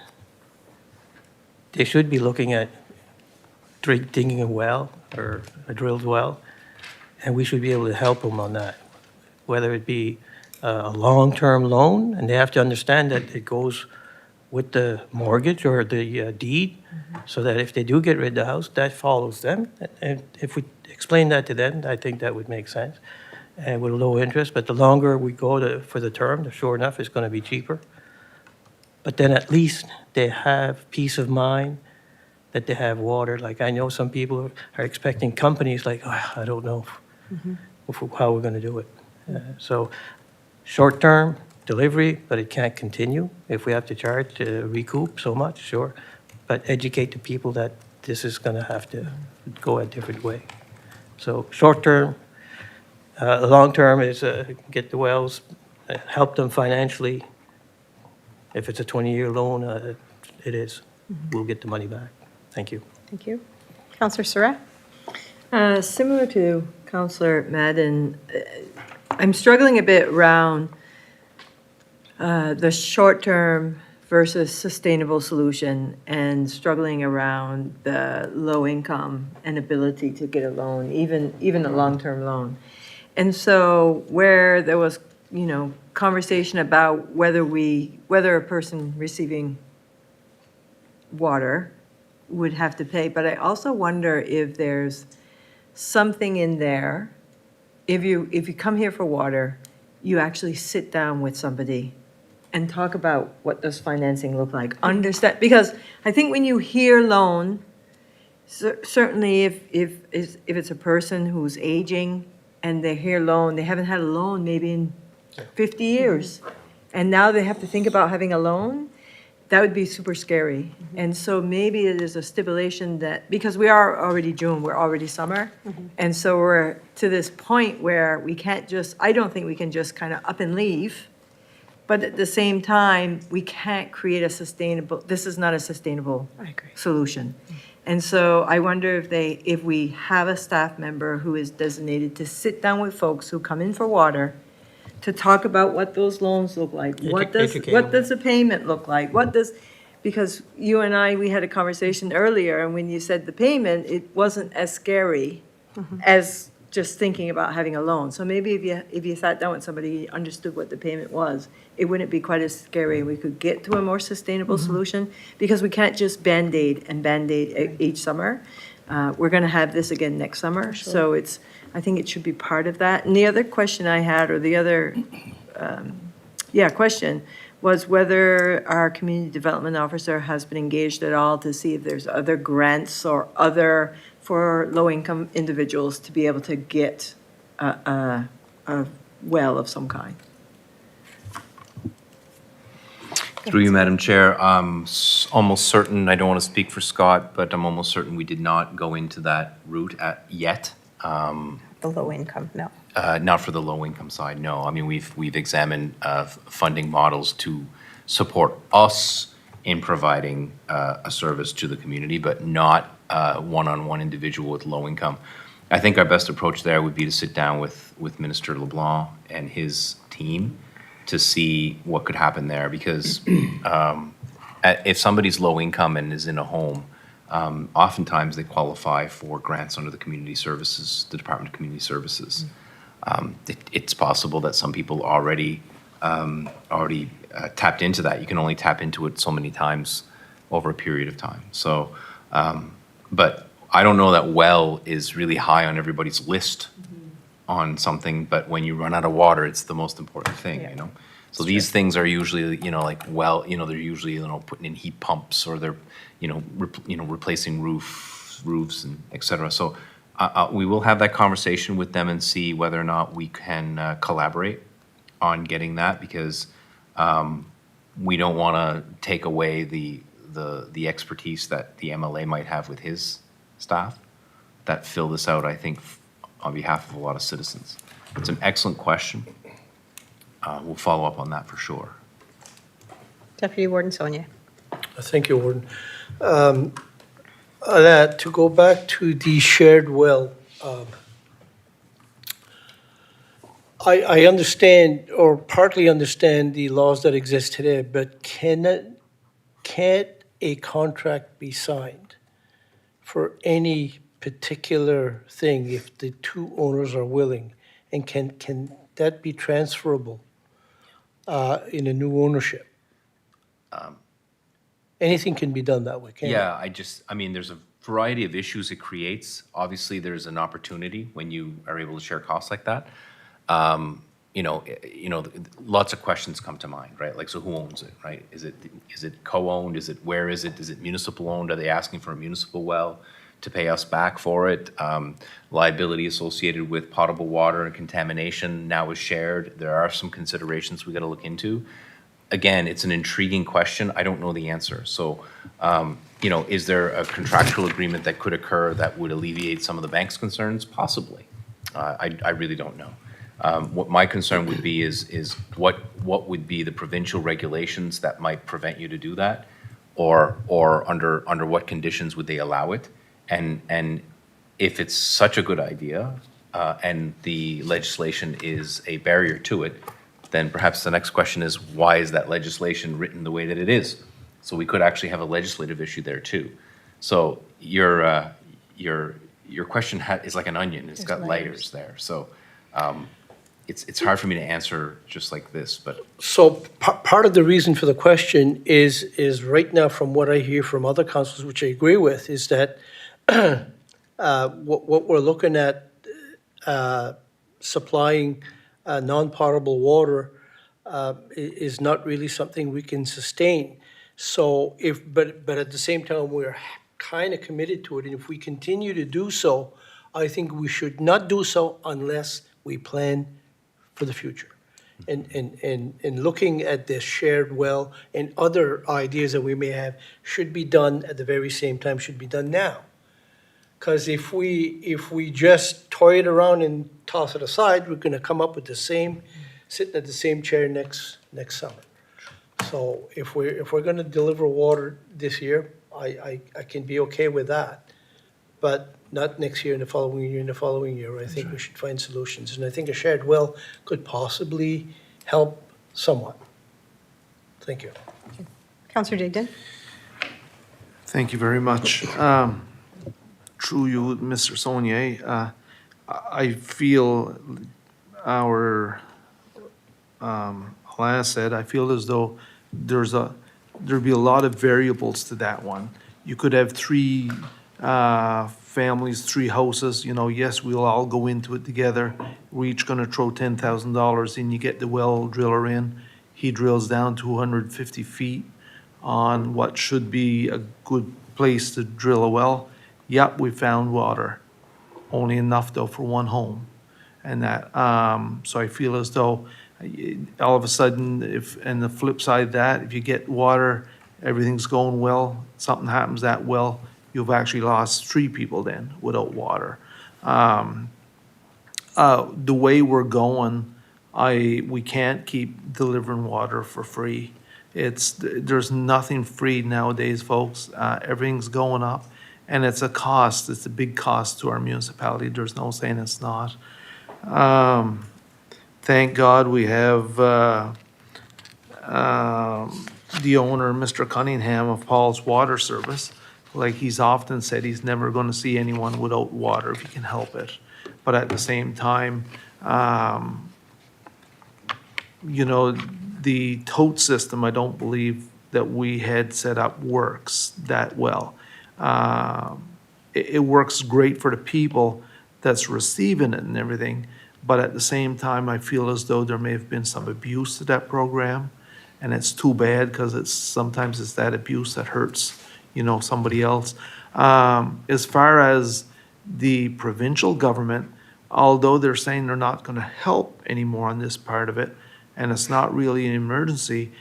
they should be looking at digging a well or a drilled well, and we should be able to help them on that, whether it be a long-term loan, and they have to understand that it goes with the mortgage or the deed, so that if they do get rid of the house, that follows them. And if we explain that to them, I think that would make sense, and with low interest. But the longer we go for the term, the sure enough, it's going to be cheaper. But then at least they have peace of mind that they have water. Like, I know some people are expecting companies like, oh, I don't know how we're going to do it. So short-term delivery, but it can't continue. If we have to charge to recoup so much, sure. But educate the people that this is going to have to go a different way. So short-term, long-term is get the wells, help them financially. If it's a 20-year loan, it is. We'll get the money back. Thank you. Thank you. Councillor Surratt? Similar to Councillor Madden, I'm struggling a bit around the short-term versus sustainable solution, and struggling around the low income and ability to get a loan, even a long-term loan. And so where there was, conversation about whether a person receiving water would have to pay, but I also wonder if there's something in there, if you come here for water, you actually sit down with somebody and talk about what does financing look like. Understand, because I think when you hear loan, certainly if it's a person who's aging and they hear loan, they haven't had a loan maybe in 50 years, and now they have to think about having a loan, that would be super scary. And so maybe it is a stipulation that, because we are already June, we're already summer, and so we're to this point where we can't just, I don't think we can just kind of up and leave, but at the same time, we can't create a sustainable, this is not a sustainable I agree. solution. And so I wonder if we have a staff member who is designated to sit down with folks who come in for water, to talk about what those loans look like, what does the payment look like, because you and I, we had a conversation earlier, and when you said the payment, it wasn't as scary as just thinking about having a loan. So maybe if you sat down with somebody, understood what the payment was, it wouldn't be quite as scary, and we could get to a more sustainable solution, because we can't just Band-Aid each summer. We're gonna have this again next summer, so I think it should be part of that. And the other question I had, or the other, question, was whether our community development officer has been engaged at all to see if there's other grants or other for low-income individuals to be able to get a well of some kind. Through you, Madam Chair, almost certain, I don't want to speak for Scott, but I'm almost certain we did not go into that route yet. The low income, no. Not for the low-income side, no. I mean, we've examined funding models to support us in providing a service to the community, but not one-on-one individual with low income. I think our best approach there would be to sit down with Minister LeBlanc and his team to see what could happen there, because if somebody's low income and is in a home, oftentimes they qualify for grants under the community services, the Department of Community Services. It's possible that some people already tapped into that. You can only tap into it so many times over a period of time. So, but I don't know that well is really high on everybody's list on something, but when you run out of water, it's the most important thing, you know? So these things are usually, they're usually, putting in heat pumps, or they're, replacing roofs and et cetera. So we will have that conversation with them and see whether or not we can collaborate on getting that, because we don't want to take away the expertise that the MLA might have with his staff that fill this out, I think, on behalf of a lot of citizens. It's an excellent question. We'll follow up on that for sure. Deputy Warden Sonia. Thank you, Warden. To go back to the shared well, I understand, or partly understand the laws that exist today, but can't a contract be signed for any particular thing if the two owners are willing? And can that be transferable in a new ownership? Anything can be done that way, can't it? Yeah, I mean, there's a variety of issues it creates. Obviously, there's an opportunity when you are able to share costs like that. Lots of questions come to mind, right? Like, so who owns it, right? Is it co-owned? Where is it? Is it municipal owned? Are they asking for a municipal well to pay us back for it? Liability associated with potable water and contamination now is shared. There are some considerations we got to look into. Again, it's an intriguing question. I don't know the answer. So, is there a contractual agreement that could occur that would alleviate some of the bank's concerns? Possibly. I really don't know. What my concern would be is what would be the provincial regulations that might prevent you to do that, or under what conditions would they allow it? And if it's such a good idea, and the legislation is a barrier to it, then perhaps the next question is, why is that legislation written the way that it is? So we could actually have a legislative issue there too. So your question is like an onion. It's got layers there. So it's hard for me to answer just like this, but So part of the reason for the question is right now, from what I hear from other councils, which I agree with, is that what we're looking at, supplying non-potable water is not really something we can sustain. So but at the same time, we're kind of committed to it, and if we continue to do so, I think we should not do so unless we plan for the future. And looking at this shared well and other ideas that we may have should be done at the very same time, should be done now. Because if we just toy it around and toss it aside, we're gonna come up with sitting at the same chair next summer. So if we're gonna deliver water this year, I can be okay with that. But not next year and the following year and the following year. I think we should find solutions. And I think a shared well could possibly help somewhat. Thank you. Councillor Digdon? Thank you very much. Through you, Mr. Saunier, I feel Alana said, I feel as though there'd be a lot of variables to that one. You could have three families, three houses, yes, we'll all go into it together. We're each gonna throw $10,000 in, you get the well driller in. He drills down 250 feet on what should be a good place to drill a well. Yep, we found water, only enough though for one home. And that, so I feel as though all of a sudden, and the flip side of that, if you get water, everything's going well, something happens that well, you've actually lost 3 people then without water. The way we're going, we can't keep delivering water for free. There's nothing free nowadays, folks. Everything's going up, and it's a cost. It's a big cost to our municipality. There's no saying it's not. Thank God we have the owner, Mr. Cunningham of Paul's Water Service. Like he's often said, he's never going to see anyone without water if he can help it. But at the same time, the tote system, I don't believe that we had set up works that well. It works great for the people that's receiving it and everything, but at the same time, I feel as though there may have been some abuse to that program, and it's too bad because sometimes it's that abuse that hurts, somebody else. As far as the provincial government, although they're saying they're not going to help anymore on this part of it, and it's not really an emergency,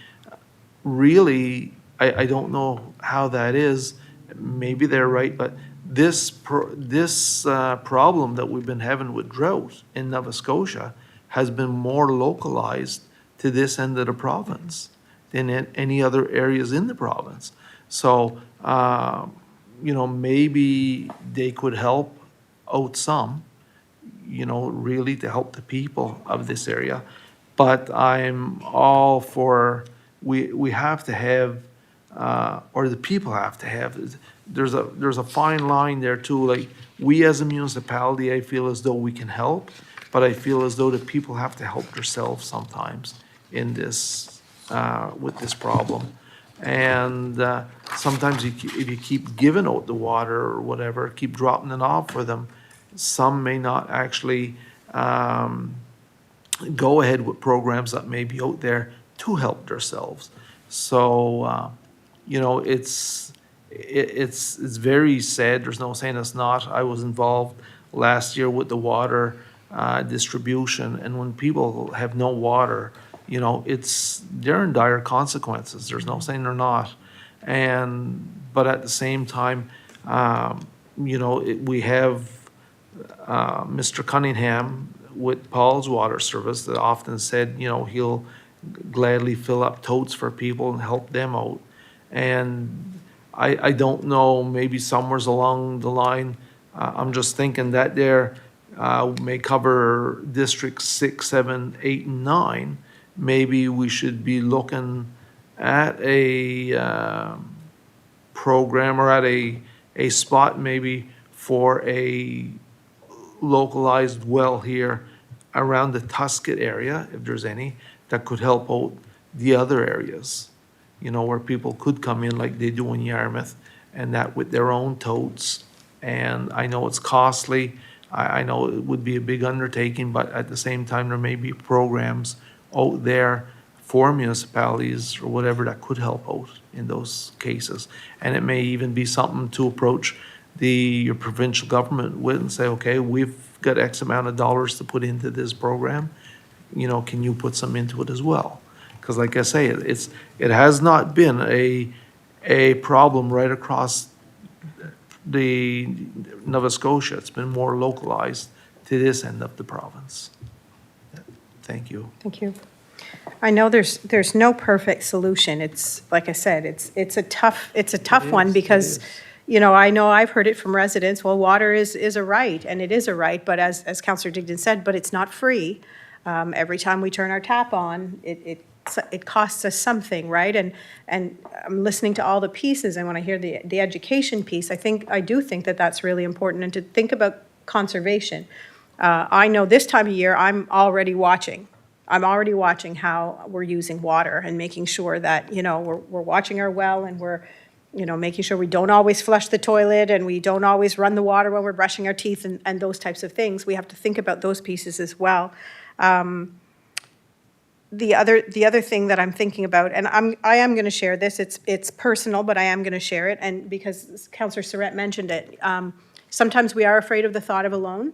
really, I don't know how that is. Maybe they're right, but this problem that we've been having with drought in Nova Scotia has been more localized to this end of the province than in any other areas in the province. So, maybe they could help out some, really to help the people of this area. But I'm all for, we have to have, or the people have to have, there's a fine line there too, like, we as a municipality, I feel as though we can help, but I feel as though the people have to help themselves sometimes in this, with this problem. And sometimes if you keep giving out the water or whatever, keep dropping it off for them, some may not actually go ahead with programs that may be out there to help themselves. So, it's very sad. There's no saying it's not. I was involved last year with the water distribution, and when people have no water, they're in dire consequences. There's no saying they're not. But at the same time, we have Mr. Cunningham with Paul's Water Service that often said, he'll gladly fill up totes for people and help them out. And I don't know, maybe somewhere's along the line, I'm just thinking that there may cover District 6, 7, 8, and 9. Maybe we should be looking at a program or at a spot maybe for a localized well here around the Tusket area, if there's any, that could help out the other areas, where people could come in like they do in Yarmouth, and that with their own totes. And I know it's costly. I know it would be a big undertaking, but at the same time, there may be programs out there for municipalities or whatever that could help out in those cases. And it may even be something to approach your provincial government with and say, okay, we've got X amount of dollars to put into this program. Can you put some into it as well? Because like I say, it has not been a problem right across the Nova Scotia. It's been more localized to this end of the province. Thank you. Thank you. I know there's no perfect solution. It's, like I said, it's a tough one because, I know I've heard it from residents, well, water is a right, and it is a right, but as Councillor Digdon said, but it's not free. Every time we turn our tap on, it costs us something, right? And I'm listening to all the pieces, and when I hear the education piece, I do think that that's really important, and to think about conservation. I know this time of year, I'm already watching how we're using water and making sure that, we're watching our well, and we're, making sure we don't always flush the toilet and we don't always run the water when we're brushing our teeth and those types of things. We have to think about those pieces as well. The other thing that I'm thinking about, and I am going to share this, it's personal, but I am going to share it, and because Councillor Surratt mentioned it, sometimes we are afraid of the thought of a loan,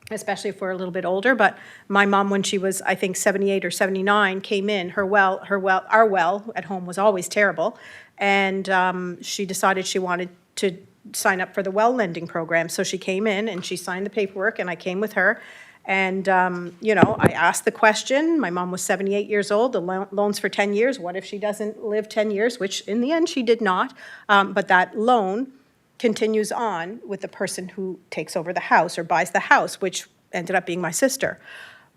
especially if we're a little bit older. But my mom, when she was, I think, 78 or 79, came in, our well at home was always terrible, and she decided she wanted to sign up for the well lending program. So she came in and she signed the paperwork, and I came with her. And, I asked the question. My mom was 78 years old. The loan's for 10 years. What if she doesn't live 10 years? Which, in the end, she did not. But that loan continues on with the person who takes over the house or buys the house, which ended up being my sister.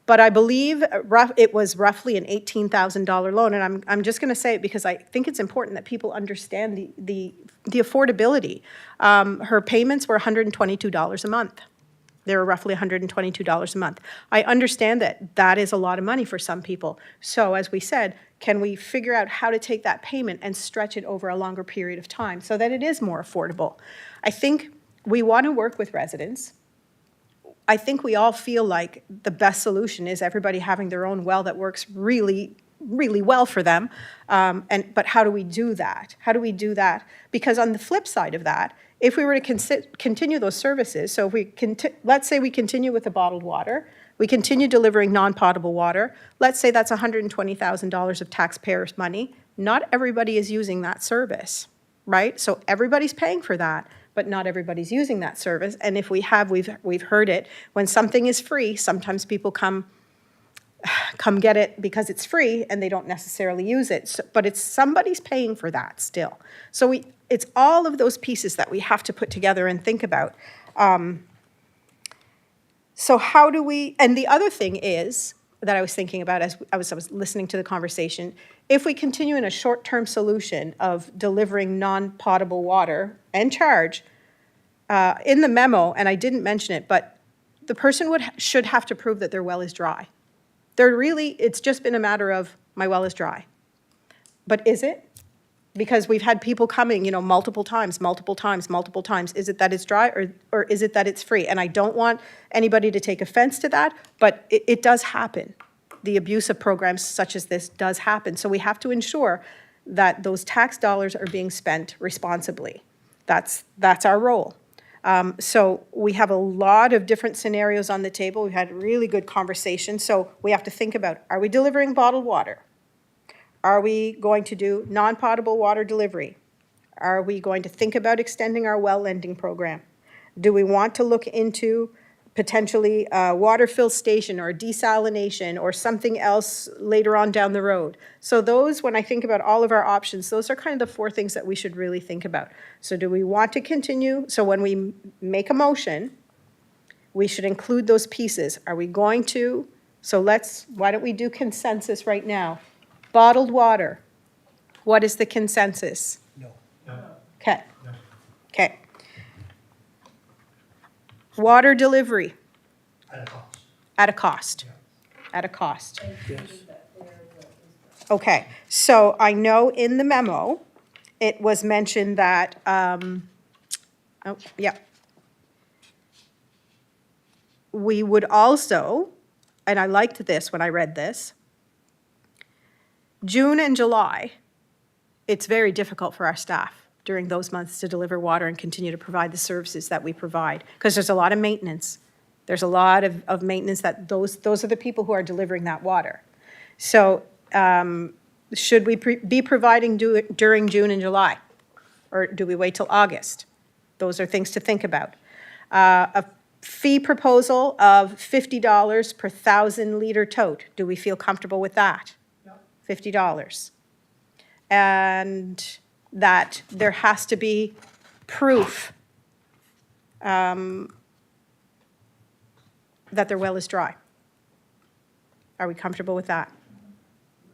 But I believe it was roughly an $18,000 loan. And I'm just going to say it because I think it's important that people understand the affordability. Her payments were $122 a month. They were roughly $122 a month. I understand that is a lot of money for some people. So as we said, can we figure out how to take that payment and stretch it over a longer period of time so that it is more affordable? I think we want to work with residents. I think we all feel like the best solution is everybody having their own well that works really, really well for them. But how do we do that? How do we do that? Because on the flip side of that, if we were to continue those services, so if let's say we continue with the bottled water, we continue delivering non-potable water, let's say that's $120,000 of taxpayers' money. Not everybody is using that service, right? So everybody's paying for that, but not everybody's using that service. And if we have, we've heard it, when something is free, sometimes people come get it because it's free and they don't necessarily use it. So, but it's somebody's paying for that still. So it's all of those pieces that we have to put together and think about. So how do we, and the other thing is, that I was thinking about as I was listening to the conversation, if we continue in a short-term solution of delivering non-potable water and charge, in the memo, and I didn't mention it, but the person should have to prove that their well is dry. It's just been a matter of, my well is dry. But is it? Because we've had people coming, multiple times. Is it that it's dry or is it that it's free? And I don't want anybody to take offense to that, but it does happen. The abuse of programs such as this does happen. So we have to ensure that those tax dollars are being spent responsibly. That's our role. So we have a lot of different scenarios on the table. We've had really good conversations. So we have to think about, are we delivering bottled water? Are we going to do non-potable water delivery? Are we going to think about extending our well lending program? Do we want to look into potentially a water fill station or desalination or something else later on down the road? So those, when I think about all of our options, those are kind of the 4 things that we should really think about. So do we want to continue? So when we make a motion, we should include those pieces. Are we going to? So why don't we do consensus right now? Bottled water, what is the consensus? No. Okay. Okay. Water delivery, At a cost. at a cost. At a cost. Okay, so I know in the memo, it was mentioned that, we would also, and I liked this when I read this, June and July, it's very difficult for our staff during those months to deliver water and continue to provide the services that we provide, because there's a lot of maintenance. There's a lot of maintenance that those are the people who are delivering that water. So should we be providing during June and July? Or do we wait till August? Those are things to think about. A fee proposal of $50 per 1,000-liter tote. Do we feel comfortable with that? $50. And that there has to be proof that their well is dry. Are we comfortable with that?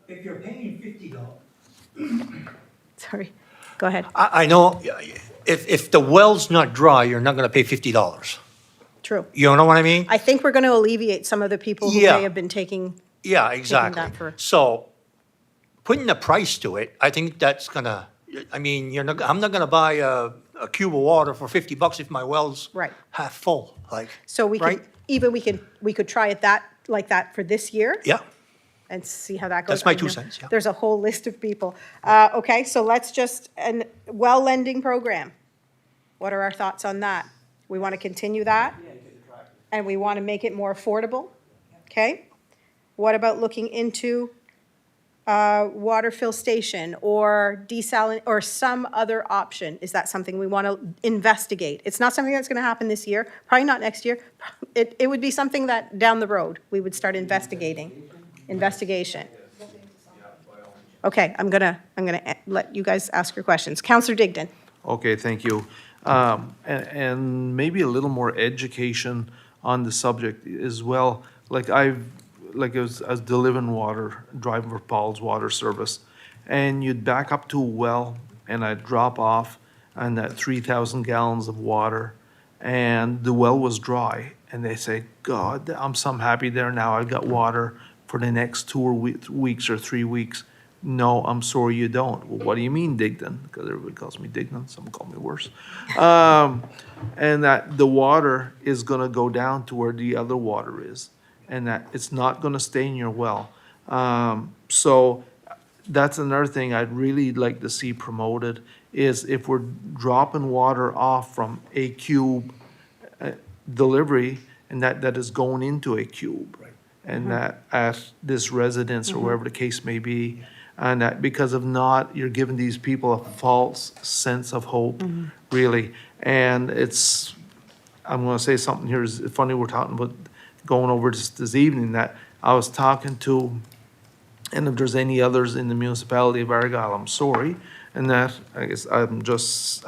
If you're paying $50. Sorry, go ahead. I know, if the well's not dry, you're not gonna pay $50. True. You know what I mean? I think we're going to alleviate some of the people who Yeah. may have been taking, Yeah, exactly. that for- So, putting a price to it, I think that's gonna, I mean, I'm not gonna buy a cube of water for $50 if my well's Right. half full, like, so we right? could, we could try it like that for this year Yeah, and see how that goes. That's my I 2 know cents, yeah. There's a whole list of people. Okay, so let's and well lending program. What are our thoughts on that? We want to continue that? And we want to make it more affordable? Okay? What about looking into water fill station or or some other option? Is that something we want to investigate? It's not something that's going to happen this year, probably not next year. It would be something that down the road, we would start investigation. Okay, I'm gonna let you guys ask your questions. Counselor Digdon. Okay, thank you. And maybe a little more education on the subject as well. Like I was delivering water, driving for Paul's Water Service, and you'd back up to a well, and I'd drop off on that 3,000 gallons of water, and the well was dry, and they say, God, I'm so happy there now, I've got water for the next 2 weeks or 3 weeks. No, I'm sorry you don't. Well, what do you mean, Digdon? Because everybody calls me Digdon, some call me worse. And that the water is gonna go down to where the other water is, and that it's not gonna stay in your well. So that's another thing I'd really like to see promoted, is if we're dropping water off from a cube delivery, and that is going into a cube. And that at this residence or wherever the case may be, and that because of not, you're giving these people a false sense of hope, really. And I'm gonna say something here, is funny, we're talking about going over this evening, that I was talking to, and if there's any others in the municipality of Argyle, I'm sorry, and that, I guess, I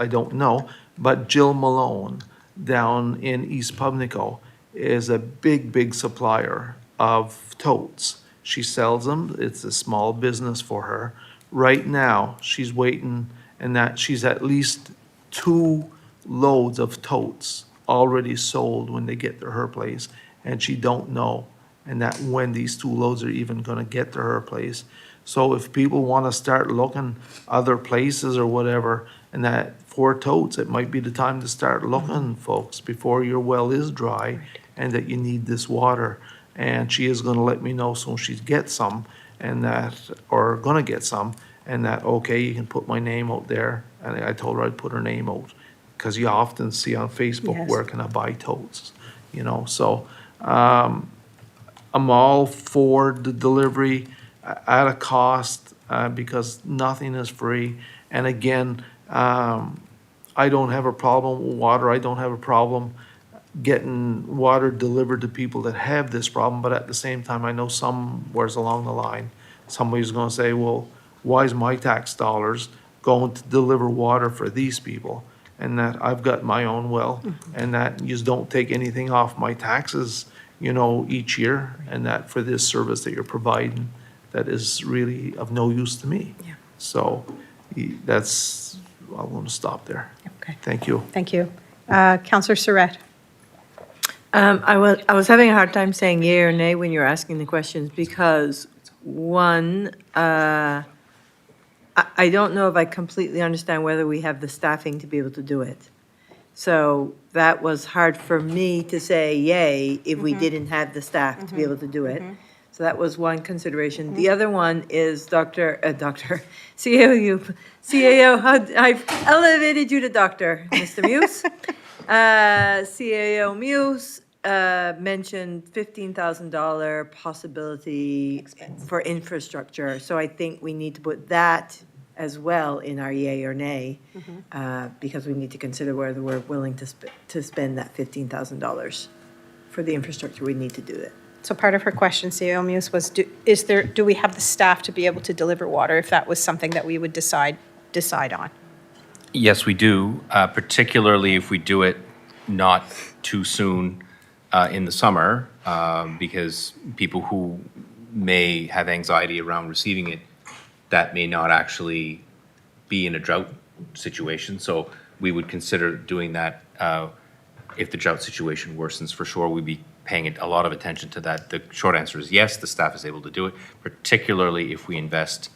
don't know, but Jill Malone down in East Pubnico is a big, big supplier of totes. She sells them. It's a small business for her. Right now, she's waiting, and that she's at least 2 loads of totes already sold when they get to her place, and she don't know, and that when these 2 loads are even gonna get to her place. So if people wanna start looking other places or whatever, and that for totes, it might be the time to start looking, folks, before your well is dry, and that you need this water. And she is gonna let me know soon she gets some, and that, or gonna get some, and that, okay, you can put my name out there. And I told her I'd put her name out, because you often see on Facebook, Yes. where can I buy totes? You know, so, I'm all for the delivery at a cost, because nothing is free. And again, I don't have a problem with water, I don't have a problem getting water delivered to people that have this problem, but at the same time, I know somewheres along the line, somebody's gonna say, well, why is my tax dollars going to deliver water for these people? And that I've got my own well, and that you don't take anything off my taxes, you know, each year, and that for this service that you're providing, that is really of no use to me. Yeah. So, that's, I want to stop there. Okay, Thank you. thank you. Counselor Surratt? I was having a hard time saying yea or nay when you were asking the questions because, one, I don't know if I completely understand whether we have the staffing to be able to do it. So that was hard for me to say yay if we didn't have the staff to be able to do it. So that was one consideration. The other one is CAO, I've elevated you to doctor, Mr. Muse. CAO Muse mentioned $15,000 possibility for infrastructure. So I think we need to put that as well in our yay or nay, because we need to consider whether we're willing to spend that $15,000 for the infrastructure we need to do it. So part of her question, CEO Muse, was do we have the staff to be able to deliver water if that was something that we would decide on? Yes, we do, particularly if we do it not too soon in the summer, because people who may have anxiety around receiving it, that may not actually be in a drought situation. So we would consider doing that if the drought situation worsens. For sure, we'd be paying a lot of attention to that. The short answer is yes, the staff is able to do it, particularly if we invest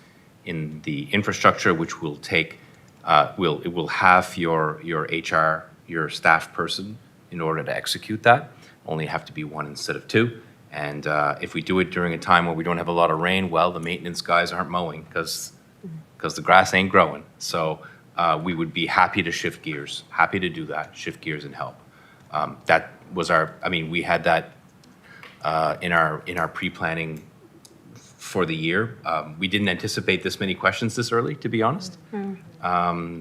in the infrastructure, which will take, it will have your HR, your staff person in order to execute that. Only have to be 1 instead of 2. And if we do it during a time where we don't have a lot of rain, well, the maintenance guys aren't mowing because the grass ain't growing. So we would be happy to shift gears, happy to do that, shift gears and help. That was we had that in our pre-planning for the year. We didn't anticipate this many questions this early, to be honest.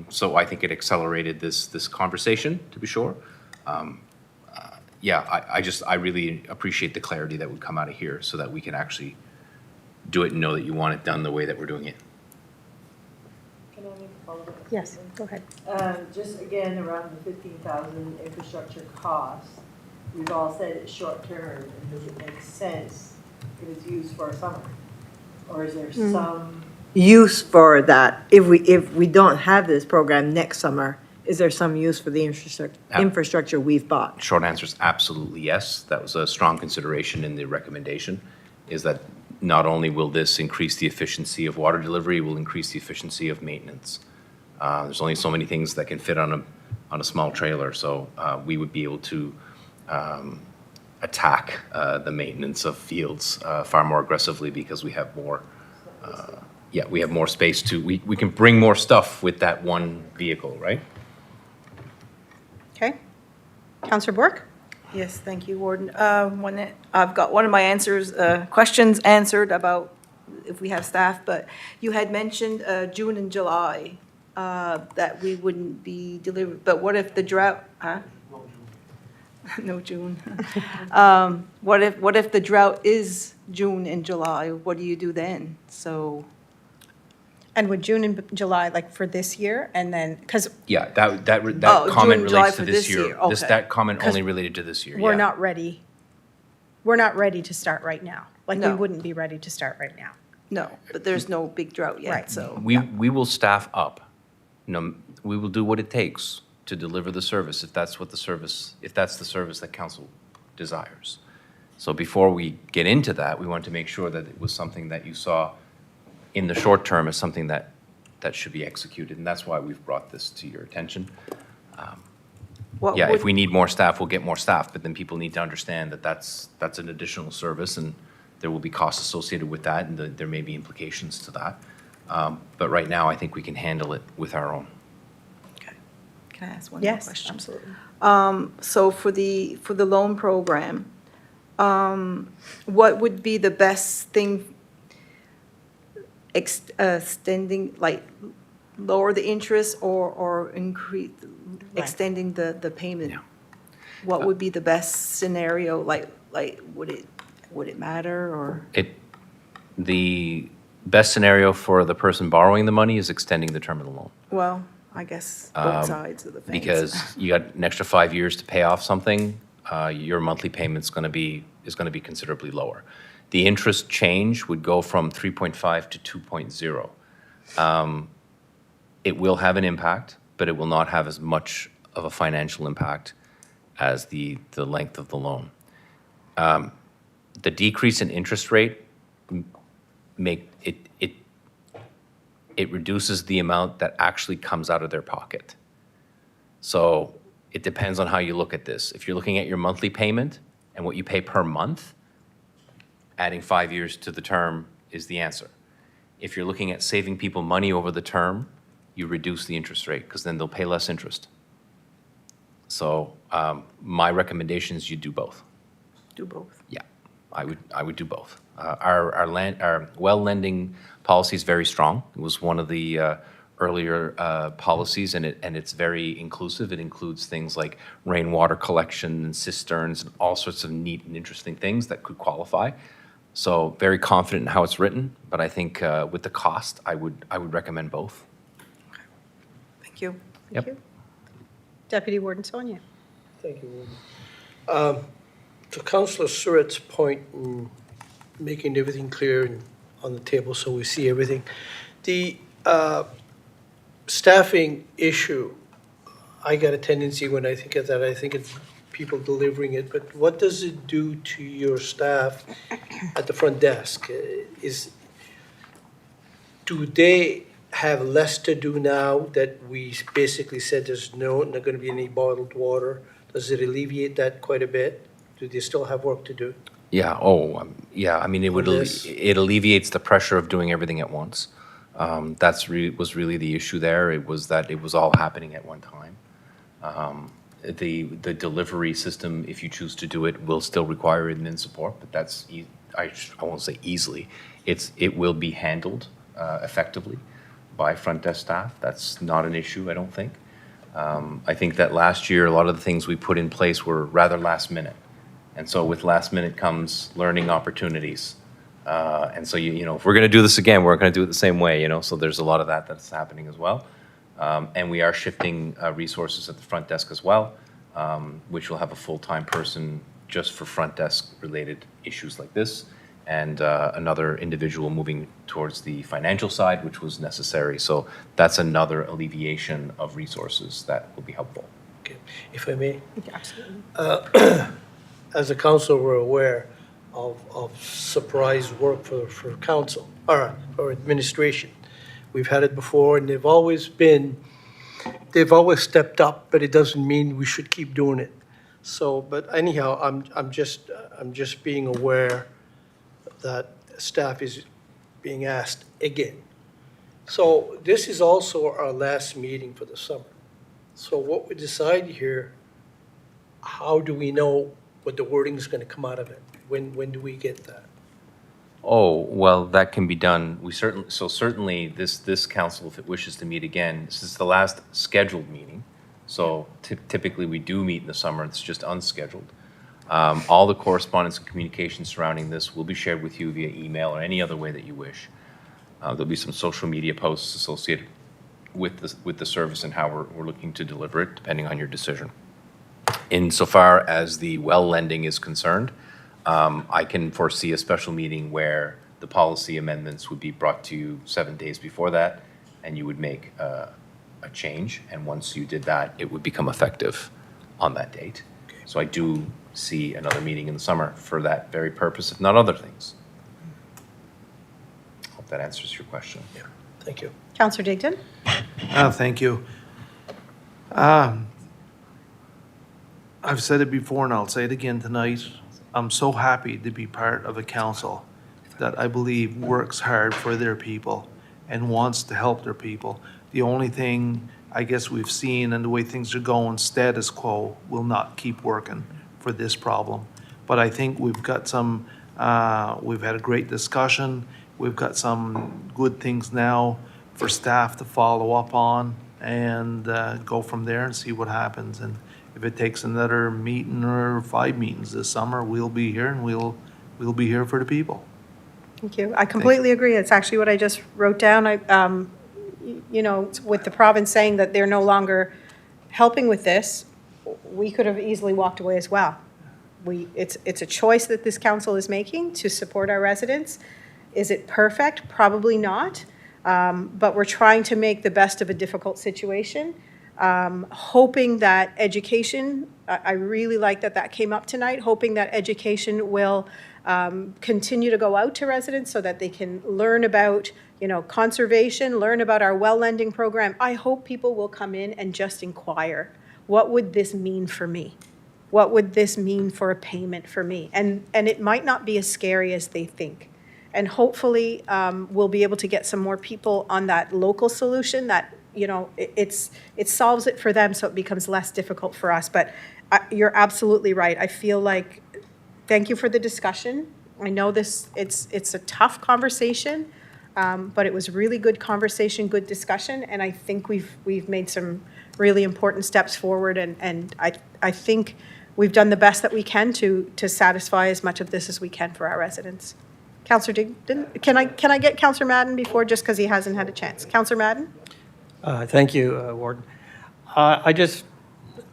So I think it accelerated this conversation, to be sure. I really appreciate the clarity that would come out of here so that we can actually do it and know that you want it done the way that we're doing it. Can I make a follow-up? Yes, go ahead. Just again, around the 15,000 infrastructure cost, we've all said it's short-term, and does it make sense if it's used for a summer? Or is there some use for that? If we don't have this program next summer, is there some use for the infrastructure we've bought? Short answer is absolutely yes. That was a strong consideration in the recommendation, is that not only will this increase the efficiency of water delivery, it will increase the efficiency of maintenance. There's only so many things that can fit on a small trailer, so we would be able to attack the maintenance of fields far more aggressively because we have more. We have more space we can bring more stuff with that one vehicle, right? Okay. Counselor Bork? Yes, thank you, Warden. I've got one of my questions answered about if we have staff, but you had mentioned June and July that we wouldn't be delivered, but what if the drought, No June. What if, the drought is June and July? What do you do then? So, And would June and July, like for this year, and then, because Yeah, that Oh, comment June, July relates for to this this year. year, This, okay. that comment 'Cause only related to this year, we're yeah. not ready. We're not ready to start right now. Like, we No. wouldn't be ready to start right now. No, but there's no big drought yet, Right. so. We will staff up. We will do what it takes to deliver the service, if that's the service that council desires. So before we get into that, we want to make sure that it was something that you saw in the short term as something that should be executed, and that's why we've brought this to your attention. What Yeah, if would- we need more staff, we'll get more staff, but then people need to understand that that's an additional service, and there will be costs associated with that, and there may be implications to that. But right now, I think we can handle it with our own. Okay. Can I ask one more Yes, question? absolutely. So for the loan program, what would be the best thing, extending, like, lower the interest or increase, extending the payment? Yeah. What would be the best scenario, like, would it matter, or? The best scenario for the person borrowing the money is extending the term of the loan. Well, I guess both sides of the fence. Because you got an extra 5 years to pay off something, your monthly payment's going to be considerably lower. The interest change would go from 3.5 to 2.0. It will have an impact, but it will not have as much of a financial impact as the length of the loan. The decrease in interest rate it reduces the amount that actually comes out of their pocket. So it depends on how you look at this. If you're looking at your monthly payment and what you pay per month, adding 5 years to the term is the answer. If you're looking at saving people money over the term, you reduce the interest rate because then they'll pay less interest. So my recommendation is you do both. Do both. Yeah, I would do both. Our well lending policy is very strong. It was one of the earlier policies, and it's very inclusive. It includes things like rainwater collection and cisterns and all sorts of neat and interesting things that could qualify. So very confident in how it's written, but I think with the cost, I would recommend both. Thank you. Thank you. Deputy Warden Sonia. Thank you, Warden. To Councillor Surratt's point in making everything clear and on the table so we see everything, the staffing issue, I got a tendency when I think of that, I think it's people delivering it, but what does it do to your staff at the front desk? Do they have less to do now that we basically said there's not going to be any bottled water? Does it alleviate that quite a bit? Do they still have work to do? Yeah, yeah, I mean, On this? it alleviates the pressure of doing everything at once. Was really the issue there. It was that it was all happening at one time. The delivery system, if you choose to do it, will still require admin support, but that's, I won't say easily. It will be handled effectively by front desk staff. That's not an issue, I don't think. I think that last year, a lot of the things we put in place were rather last minute. And so with last minute comes learning opportunities. And so, you know, if we're going to do this again, we're going to do it the same way, you know, so there's a lot of that's happening as well. And we are shifting resources at the front desk as well, which will have a full-time person just for front desk related issues like this, and another individual moving towards the financial side, which was necessary. So that's another alleviation of resources that will be helpful. Okay, if I may. Absolutely. As a council, we're aware of surprise work for council, or administration. We've had it before, and they've always stepped up, but it doesn't mean we should keep doing it. So, but anyhow, I'm just being aware that staff is being asked again. So this is also our last meeting for the summer. So what we decide here, how do we know what the wording is going to come out of it? When do we get that? Oh, well, that can be done. Certainly this council, if it wishes to meet again, this is the last scheduled meeting. So typically we do meet in the summer, it's just unscheduled. All the correspondence and communication surrounding this will be shared with you via email or any other way that you wish. There'll be some social media posts associated with the service and how we're looking to deliver it, depending on your decision. Insofar as the well lending is concerned, I can foresee a special meeting where the policy amendments would be brought to you 7 days before that, and you would make a change. And once you did that, it would become effective on that date. So I do see another meeting in the summer for that very purpose, if not other things. Hope that answers your question. Thank you. Councillor Digdon? Thank you. I've said it before and I'll say it again tonight. I'm so happy to be part of a council that I believe works hard for their people and wants to help their people. The only thing I guess we've seen and the way things are going, status quo will not keep working for this problem. But I think we've got some, we've had a great discussion. We've got some good things now for staff to follow up on and go from there and see what happens. And if it takes another meeting or 5 meetings this summer, we'll be here and we'll be here for the people. Thank you. I completely agree. It's actually what I just wrote down. With the province saying that they're no longer helping with this, we could have easily walked away as well. It's a choice that this council is making to support our residents. Is it perfect? Probably not. But we're trying to make the best of a difficult situation. Hoping that education, I really like that came up tonight, hoping that education will continue to go out to residents so that they can learn about, conservation, learn about our well lending program. I hope people will come in and just inquire, what would this mean for me? What would this mean for a payment for me? And it might not be as scary as they think. And hopefully we'll be able to get some more people on that local solution that, it solves it for them so it becomes less difficult for us. But you're absolutely right. I feel like, thank you for the discussion. I know it's a tough conversation, but it was really good conversation, good discussion, and I think we've made some really important steps forward, and I think we've done the best that we can to satisfy as much of this as we can for our residents. Councillor Digdon, can I get Councillor Madden before, just because he hasn't had a chance? Councillor Madden? Thank you, Warden. I just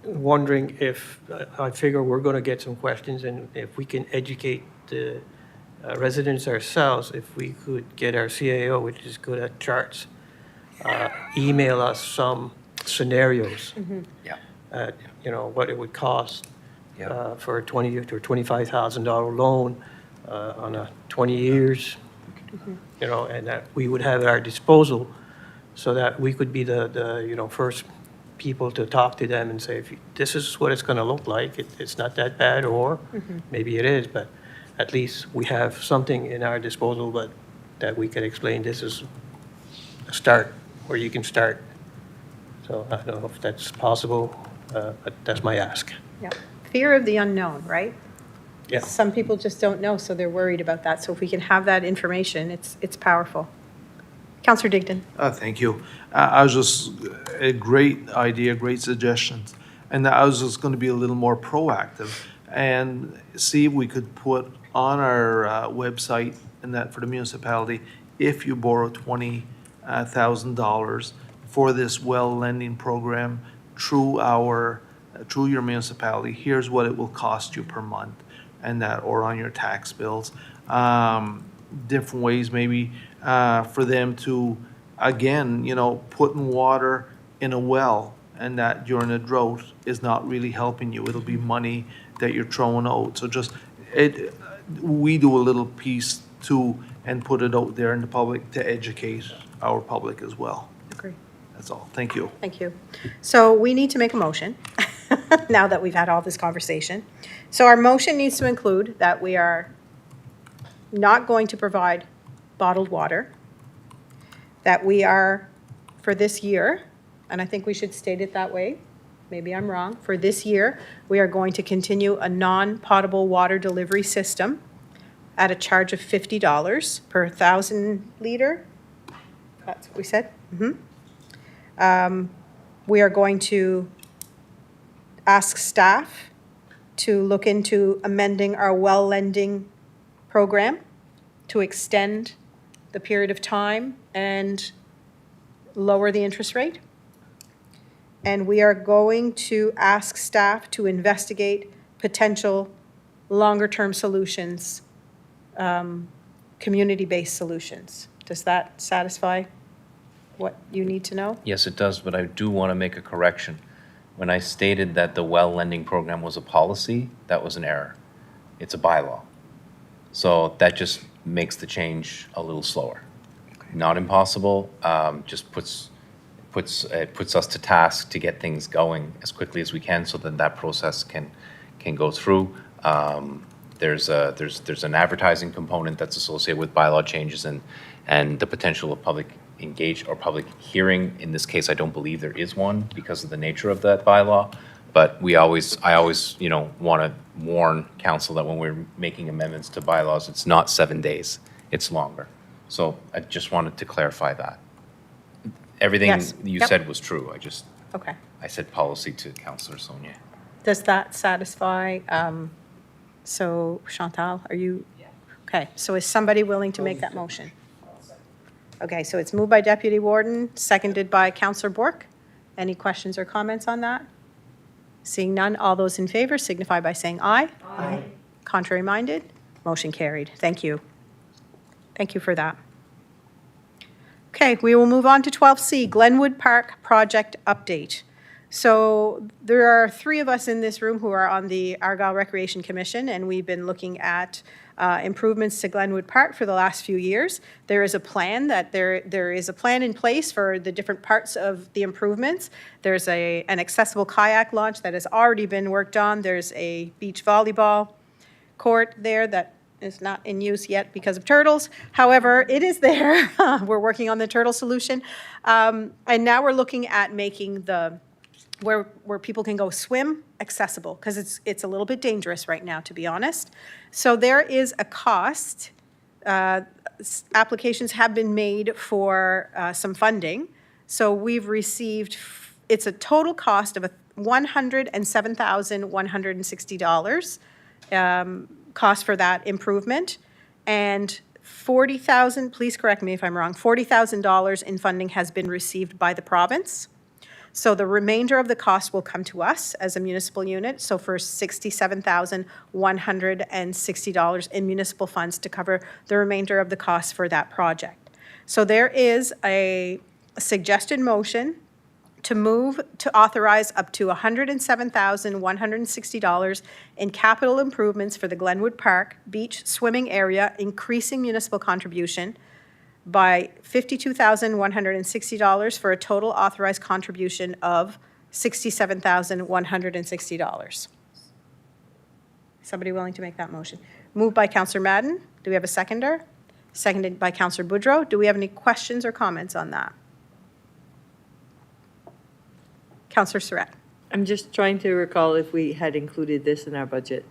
wondering if, I figure we're going to get some questions, and if we can educate the residents ourselves, if we could get our CAO, which is good at charts, email us some scenarios. Yeah. What it would cost Yeah. for a $20,000 or $25,000 loan on a 20 years, and that we would have at our disposal so that we could be the first people to talk to them and say, if this is what it's going to look like, it's not that bad, or maybe it is, but at least we have something in our disposal but that we can explain this is a start, where you can start. So I don't know if that's possible, but that's my ask. Yeah. Fear of the unknown, right? Yeah. Some people just don't know, so they're worried about that. So if we can have that information, it's powerful. Councillor Digdon. Thank you. I was just, a great idea, great suggestions. And I was just going to be a little more proactive and see if we could put on our website and that for the municipality, if you borrow $20,000 for this well lending program through your municipality, here's what it will cost you per month, and that, or on your tax bills. Different ways maybe for them to, again, putting water in a well and that during a drought is not really helping you. It'll be money that you're throwing out. So just, we do a little piece too and put it out there in the public to educate our public as well. Agree. That's all. Thank you. Thank you. So we need to make a motion now that we've had all this conversation. So our motion needs to include that we are not going to provide bottled water, that we are, for this year, and I think we should state it that way, maybe I'm wrong, for this year, we are going to continue a non-potable water delivery system at a charge of $50 per 1,000 liter. That's what we said? We are going to ask staff to look into amending our well lending program to extend the period of time and lower the interest rate. And we are going to ask staff to investigate potential longer-term solutions, community-based solutions. Does that satisfy what you need to know? Yes, it does, but I do want to make a correction. When I stated that the well lending program was a policy, that was an error. It's a bylaw. So that just makes the change a little slower. Not impossible, just puts us to task to get things going as quickly as we can so that that process can go through. There's an advertising component that's associated with bylaw changes and the potential of public public hearing. In this case, I don't believe there is one because of the nature of that bylaw. But I always, want to warn council that when we're making amendments to bylaws, it's not 7 days, it's longer. So I just wanted to clarify that. Everything Yes. you Yep. said was true. Okay. I said policy to Councillor Sonia. Does that satisfy, so Chantal, are you? Okay, so is somebody willing to make that motion? Okay, so it's moved by Deputy Warden, seconded by Councillor Bork. Any questions or comments on that? Seeing none, all those in favor signify by saying aye. Aye. Contrary minded, motion carried. Thank you. Thank you for that. Okay, we will move on to 12C, Glenwood Park Project Update. So there are 3 of us in this room who are on the Argyle Recreation Commission, and we've been looking at improvements to Glenwood Park for the last few years. There is a plan there is a plan in place for the different parts of the improvements. There's an accessible kayak launch that has already been worked on. There's a beach volleyball court there that is not in use yet because of turtles. However, it is there. We're working on the turtle solution. And now we're looking at making where people can go swim accessible, because it's a little bit dangerous right now, to be honest. So there is a cost. Applications have been made for some funding. So we've received, it's a total cost of $107,160 cost for that improvement, and $40,000, please correct me if I'm wrong, $40,000 in funding has been received by the province. So the remainder of the cost will come to us as a municipal unit, so for $67,160 in municipal funds to cover the remainder of the cost for that project. So there is a suggested motion to move to authorize up to $107,160 in capital improvements for the Glenwood Park Beach swimming area, increasing municipal contribution by $52,160 for a total authorized contribution of $67,160. Somebody willing to make that motion? Moved by Councillor Madden. Do we have a seconder? Seconded by Councillor Boudreau. Do we have any questions or comments on that? Councillor Surratt. I'm just trying to recall if we had included this in our budget.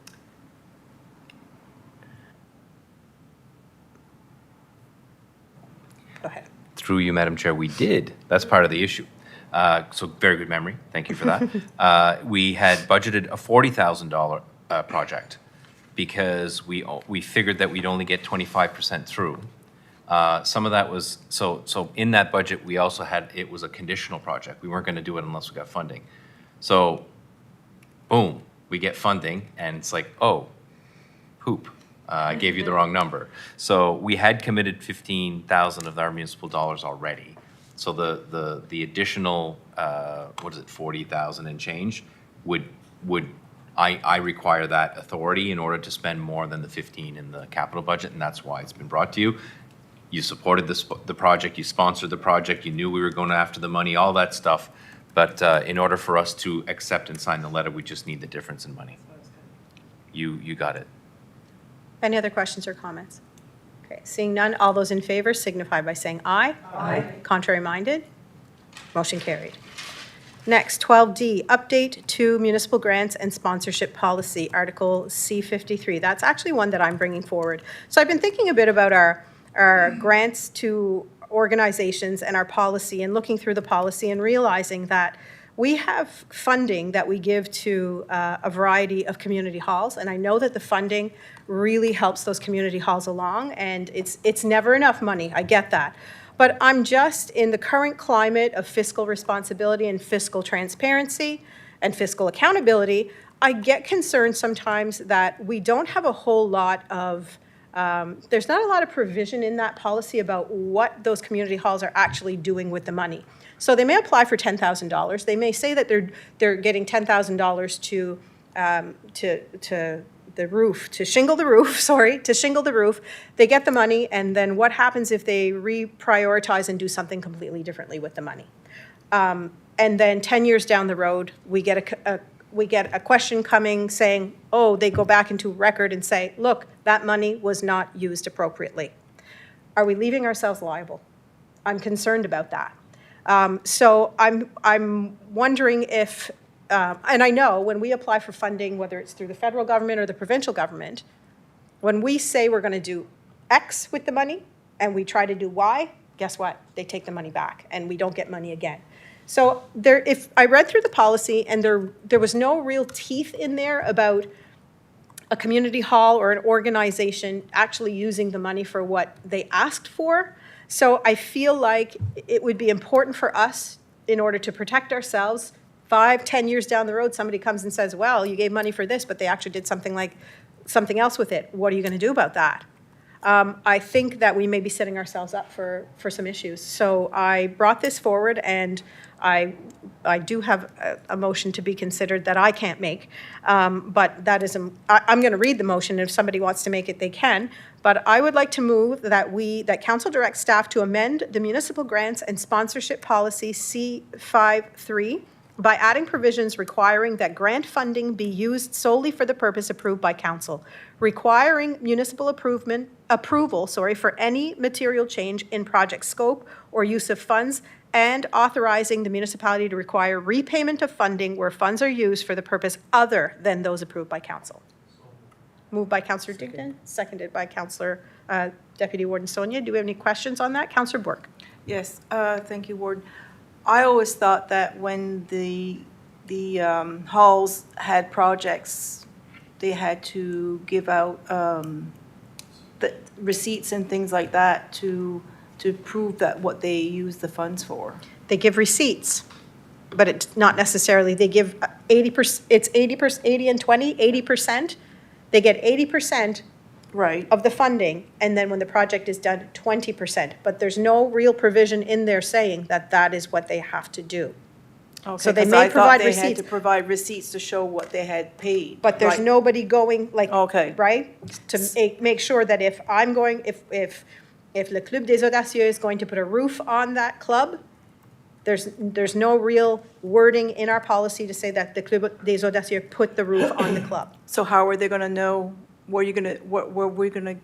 Go ahead. Through you, Madam Chair, we did. That's part of the issue. So very good memory. Thank you for that. We had budgeted a $40,000 project because we figured that we'd only get 25% through. Some of that was, so in that budget, we also had, it was a conditional project. We weren't going to do it unless we got funding. So, boom, we get funding, and it's like, oh, poop. I gave you the wrong number. So we had committed 15,000 of our municipal dollars already. So the additional, 40,000 and change I require that authority in order to spend more than the 15 in the capital budget, and that's why it's been brought to you. You supported the project, you sponsored the project, you knew we were going after the money, all that stuff. But in order for us to accept and sign the letter, we just need the difference in money. You got it. Any other questions or comments? Okay, seeing none, all those in favor signify by saying aye. Aye. Contrary minded? Motion carried. Next, 12D, update to municipal grants and sponsorship policy, Article C53. That's actually one that I'm bringing forward. So I've been thinking a bit about our grants to organizations and our policy, and looking through the policy and realizing that we have funding that we give to a variety of community halls, and I know that the funding really helps those community halls along, and it's never enough money, I get that. But I'm just, in the current climate of fiscal responsibility and fiscal transparency and fiscal accountability, I get concerned sometimes that we don't have a whole lot of, there's not a lot of provision in that policy about what those community halls are actually doing with the money. So they may apply for $10,000. They may say that they're getting $10,000 to the roof, to shingle the roof, to shingle the roof. They get the money, and then what happens if they reprioritize and do something completely differently with the money? And then 10 years down the road, we get a question coming saying, oh, they go back into record and say, look, that money was not used appropriately. Are we leaving ourselves liable? I'm concerned about that. So I'm wondering if, and I know when we apply for funding, whether it's through the federal government or the provincial government, when we say we're going to do X with the money and we try to do Y, guess what? They take the money back and we don't get money again. So if I read through the policy and there was no real teeth in there about a community hall or an organization actually using the money for what they asked for. So I feel like it would be important for us, in order to protect ourselves, 5, 10 years down the road, somebody comes and says, well, you gave money for this, but they actually did something else with it. What are you going to do about that? I think that we may be setting ourselves up for some issues. So I brought this forward, and I do have a motion to be considered that I can't make, but that is, I'm going to read the motion. If somebody wants to make it, they can. But I would like to move that council direct staff to amend the municipal grants and sponsorship policy C53 by adding provisions requiring that grant funding be used solely for the purpose approved by council, requiring municipal approval for any material change in project scope or use of funds, and authorizing the municipality to require repayment of funding where funds are used for the purpose other than those approved by council. Moved by Councillor Digdon, seconded by Councillor Deputy Warden Sonia. Do we have any questions on that? Councillor Bourque. Yes, thank you, Warden. I always thought that when the halls had projects, they had to give out the receipts and things like that to prove that what they use the funds for. They give receipts, but it's not necessarily, they give 80%, it's 80%, 80 and 20, 80%. They get 80% Right. of the funding, and then when the project is done, 20%. But there's no real provision in there saying that that is what they have to do. Okay, So they 'cause may I thought provide they had receipts. to provide receipts to show what they had paid. But there's Right. nobody going, like, Okay. right? To make sure that if I'm going, if Le Club des Audacieux is going to put a roof on that club, there's no real wording in our policy to say that the Club des Audacieux put the roof on the club. So how are they going to know what we're going to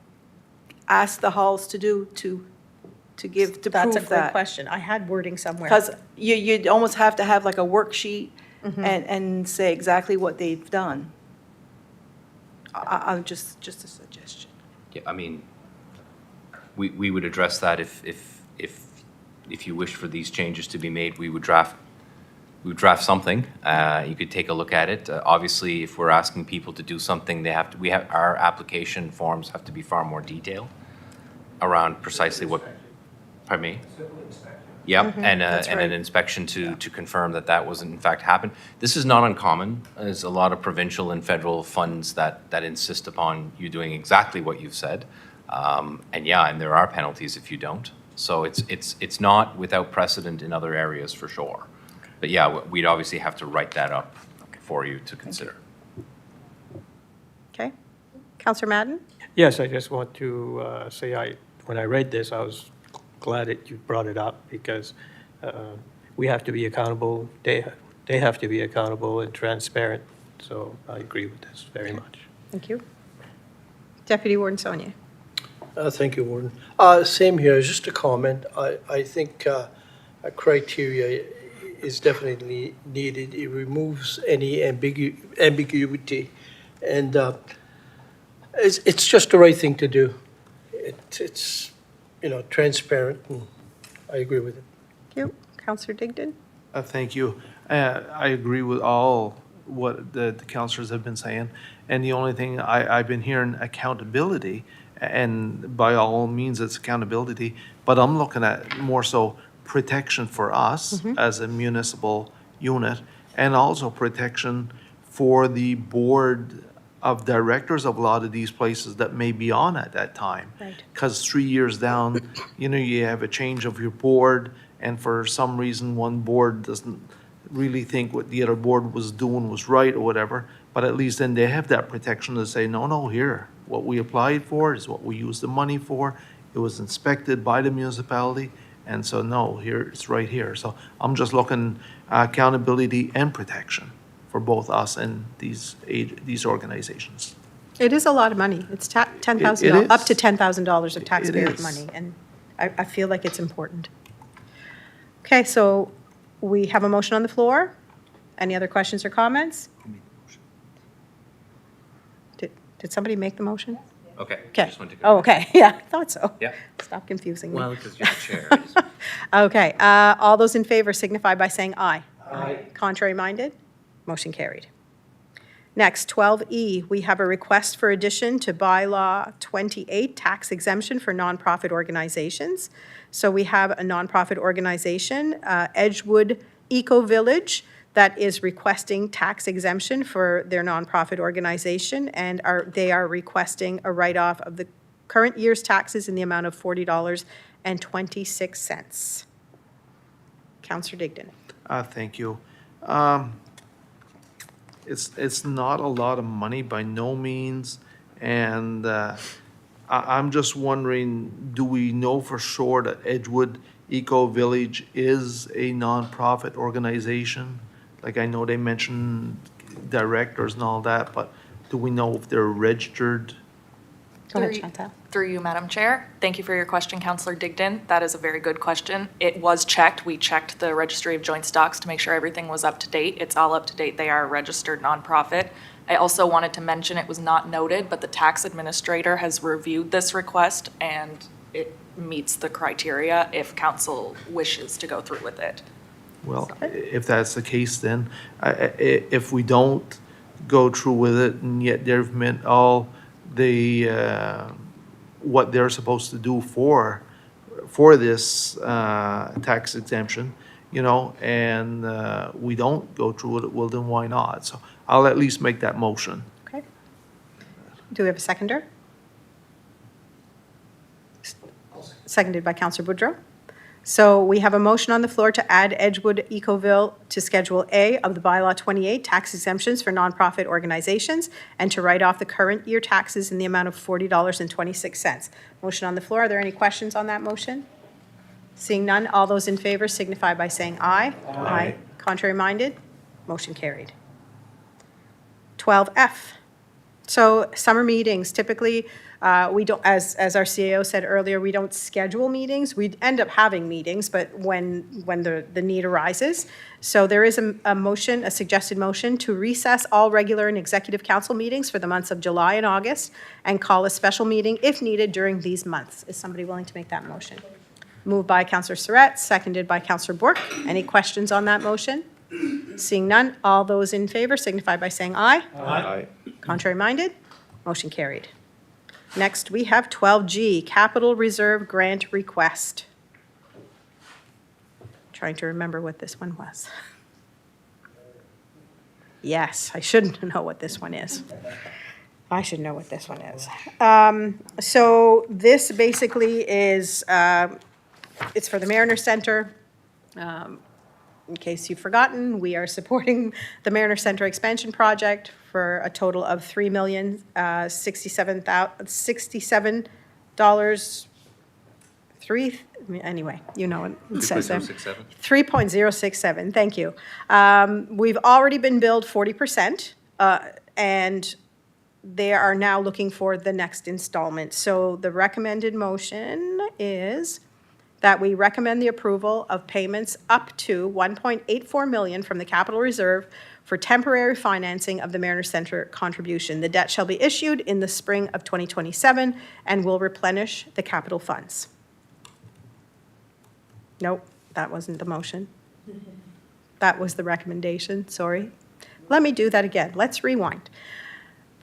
ask the halls to do to prove that? That's a great question. I had wording somewhere. Because you'd almost have to have like a worksheet and say exactly what they've done. I'm just a suggestion. Yeah, I mean, we would address that if you wish for these changes to be made, we would draft something. You could take a look at it. Obviously, if we're asking people to do something, our application forms have to be far more detailed around precisely what, pardon me? Yep, and an inspection to confirm that was in fact happened. This is not uncommon. There's a lot of provincial and federal funds that insist upon you doing exactly what you've said. And there are penalties if you don't. So it's not without precedent in other areas for sure. But we'd obviously have to write that up for you to consider. Okay. Councillor Madden? Yes, I just want to say when I read this, I was glad that you brought it up because we have to be accountable. They have to be accountable and transparent. So I agree with this very much. Thank you. Deputy Warden Sonia? Thank you, Warden. Same here, just a comment. I think a criteria is definitely needed. It removes any ambiguity, and it's just the right thing to do. It's transparent, and I agree with it. Thank you. Councillor Digdon? Thank you. I agree with all what the councillors have been saying. And the only thing I've been hearing accountability, and by all means it's accountability, but I'm looking at more so protection for us as a municipal unit, and also protection for the board of directors of a lot of these places that may be on at that time. Right. Because 3 years down, you have a change of your board, and for some reason, one board doesn't really think what the other board was doing was right or whatever, but at least then they have that protection to say, no, here, what we applied for is what we used the money for. It was inspected by the municipality, and so no, here, it's right here. So I'm just looking accountability and protection for both us and these organizations. It is a lot of money. It's $10,000, It up to is. $10,000 of taxpayers' is. money, and I feel like it's important. Okay, so we have a motion on the floor. Any other questions or comments? Did somebody make the motion? Okay. Okay. Just wanted to Oh, okay, yeah, I thought so. Yeah. Stop confusing me. Well, because you're the chair. I just- Okay, all those in favor signify by saying aye. Aye. Contrary minded? Motion carried. Next, 12E, we have a request for addition to bylaw 28, tax exemption for nonprofit organizations. So we have a nonprofit organization, Edgewood Eco Village, that is requesting tax exemption for their nonprofit organization, and they are requesting a write-off of the current year's taxes in the amount of $40.26. Counselor Digdon. Thank you. It's not a lot of money by no means, and I'm just wondering, do we know for sure that Edgewood Eco Village is a nonprofit organization? Like, I know they mentioned directors and all that, but do we know if they're registered? Go ahead, Through- Chantal. Through you, Madam Chair. Thank you for your question, Councillor Digdon. That is a very good question. It was checked. We checked the Registry of Joint Stocks to make sure everything was up to date. It's all up to date. They are a registered nonprofit. I also wanted to mention, it was not noted, but the tax administrator has reviewed this request and it meets the criteria if council wishes to go through with it. Well, if that's the case, then if we don't go through with it, and yet they've met all the, what they're supposed to do for this tax exemption, and we don't go through with it, well, then why not? So I'll at least make that motion. Okay. Do we have a seconder? Seconded by Counselor Boudreau. So we have a motion on the floor to add Edgewood Ecoville to Schedule A of the bylaw 28, tax exemptions for nonprofit organizations, and to write off the current year taxes in the amount of $40.26. Motion on the floor. Are there any questions on that motion? Seeing none, all those in favor signify by saying aye. Aye. Contrary minded? Motion carried. 12F. So summer meetings, typically, we don't, as our CAO said earlier, we don't schedule meetings. We end up having meetings, but when the need arises. So there is a motion, a suggested motion to recess all regular and executive council meetings for the months of July and August and call a special meeting if needed during these months. Is somebody willing to make that motion? Moved by Councillor Surratt, seconded by Councillor Bourque. Any questions on that motion? Seeing none, all those in favor signify by saying aye. Aye. Contrary minded? Motion carried. Next, we have 12G, Capital Reserve Grant Request. Trying to remember what this one was. Yes, I should know what this one is. I should know what this one is. So this basically is, it's for the Mariner Center. In case you've forgotten, we are supporting the Mariner Center expansion project for a total of $3,067,067. Anyway, you know what it says there. 3.067. 3.067, thank you. We've already been billed 40%, and they are now looking for the next installment. So the recommended motion is that we recommend the approval of payments up to $1.84 million from the capital reserve for temporary financing of the Mariner Center contribution. The debt shall be issued in the spring of 2027 and will replenish the capital funds. Nope, that wasn't the motion. That was the recommendation, sorry. Let me do that again. Let's rewind.